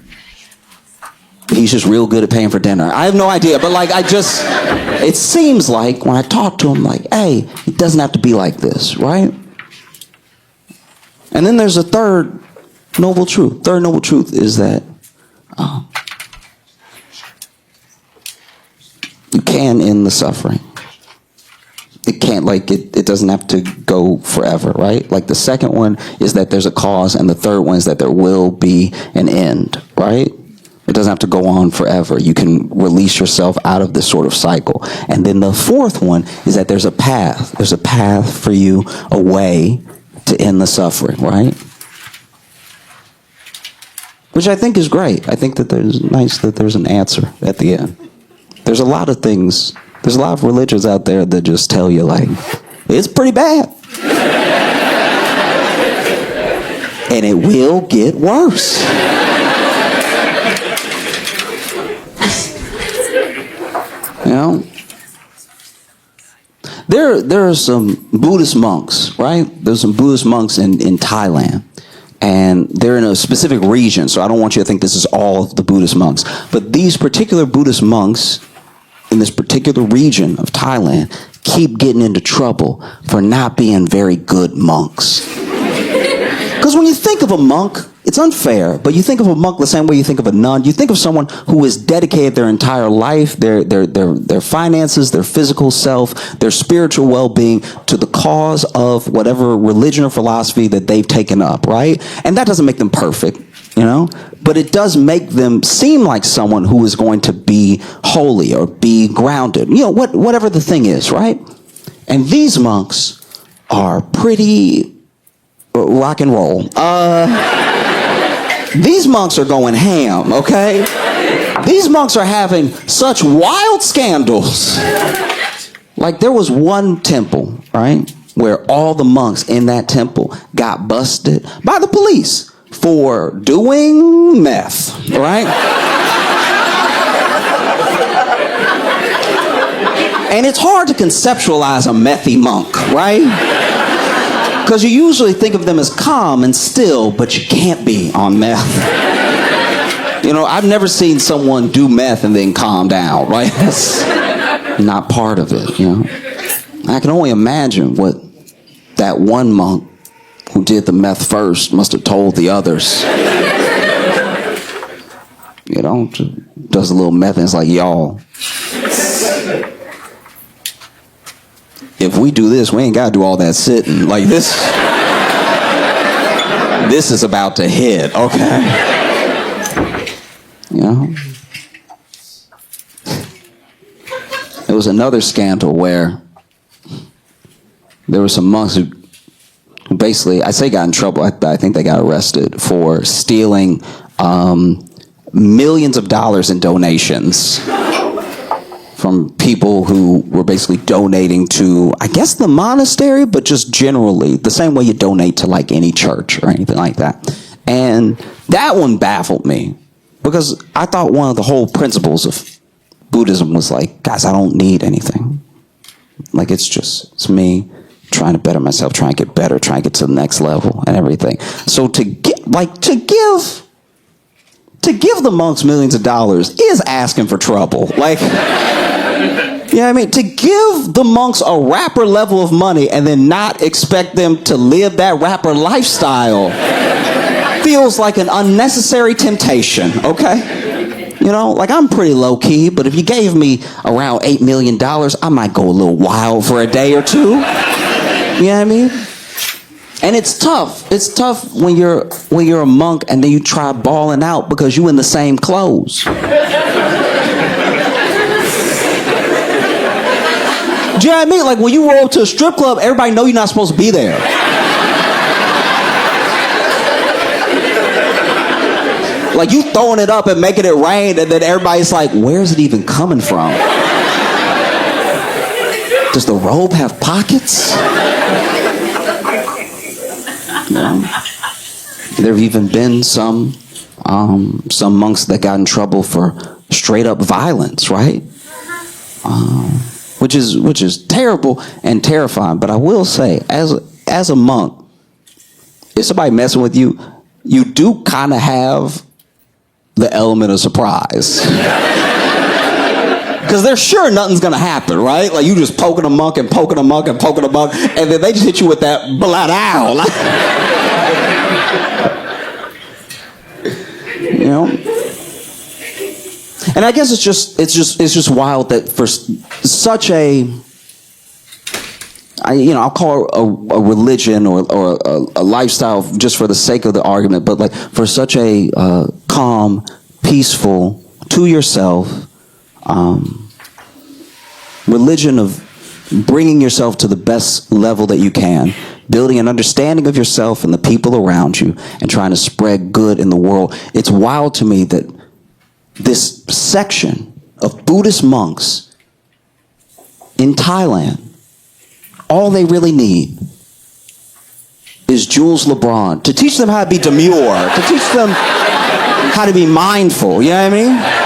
he's just real good at paying for dinner. I have no idea, but it seems like when I talk to him, like, hey, it doesn't have to be like this, right? And then there's a third noble truth. Third noble truth is that you can end the suffering. It can. can't, like, it doesn't have to go forever, right? Like, the second one is that there's a cause, and the third one is that there will be an end, right? It doesn't have to go on forever. You can release yourself out of this sort of cycle. And then the fourth one is that there's a path. There's a path for you, a way to end the suffering, right? Which I think is great. I think that there's nice that there's an answer at the end. There's a lot of things, there's a lot of religions out there that just tell you, like, it's pretty bad. And it will get worse. You know? There are some Buddhist monks, right? There's some Buddhist monks in Thailand. And they're in a specific region, so I don't want you to think this is all of the Buddhist monks. But these particular Buddhist monks in this particular region of Thailand keep getting into trouble for not being very good monks. Because when you think of a monk, it's unfair, but you think of a monk the same way you think of a nun. You think of someone who has dedicated their entire life, their finances, their physical self, their spiritual well-being to the cause of whatever religion or philosophy that they've taken up, right? And that doesn't make them perfect, you know? But it does make them seem like someone who is going to be holy or be grounded, you know, whatever the thing is, right? And these monks are pretty rock and roll. These monks are going ham, okay? These monks are having such wild scandals. Like, there was one temple, right, where all the monks in that temple got busted by the police for doing meth, right? And it's hard to conceptualize a methy monk, right? Because you usually think of them as calm and still, but you can't be on meth. You know, I've never seen someone do meth and then calm down, right? That's not part of it, you know. I can only imagine what that one monk who did the meth first must have told the others. You know, does a little meth and it's like, y'all, if we do this, we ain't got to do all that sitting. Like, this is about to hit, okay? You know? There was another scandal where there were some monks who basically, I say got in trouble, I think they got arrested for stealing millions of dollars in donations from people who were basically donating to, I guess, the monastery, but just generally, the same way you donate to, like, any church or anything like that. And that one baffled me, because I thought one of the whole principles of Buddhism was like, guys, I don't need anything. Like, it's me trying to better myself, trying to get better, trying to get to the next level and everything. So to give the monks millions of dollars is asking for trouble. Like, you know what I mean? To give the monks a rapper level of money and then not expect them to live that rapper lifestyle feels like an unnecessary temptation, okay? You know, like, I'm pretty low key, but if you gave me around $8 million, I might go a little wild for a day or two. You know what I mean? And it's tough. It's tough when you're a monk and then you try balling out because you in the same clothes. Do you know what I mean? Like, when you roll up to a strip club, everybody know you're not supposed to be there. Like, you throwing it up and making it rain, and then everybody's like, where's it even coming from? Does the robe have pockets? You know? There have even been some monks that got in trouble for straight up violence, right? Which is terrible and terrifying. But I will say, as a monk, if somebody messing with you, you do kind of have the element of surprise. Because they're sure nothing's going to happen, right? Like, you just poking a monk and poking a monk and poking a monk, and then they just hit you with that bladao. You know? And I guess it's just wild that for such a I'll call it a religion or a lifestyle just for the sake of the argument, but like for such a calm, peaceful, to yourself religion of bringing yourself to the best level that you can, building an understanding of yourself and the people around you, and trying to spread good in the world. It's wild to me that this section of Buddhist monks in Thailand, all they really need is Jules LeBron to teach them how to be demure, to teach them how to be mindful. You know what I mean?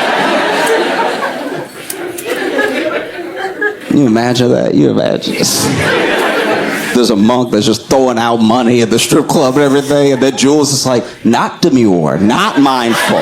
You imagine that? You imagine this. There's a monk that's just throwing out money at the strip club and everything, and then Jules is like, not demure, not mindful.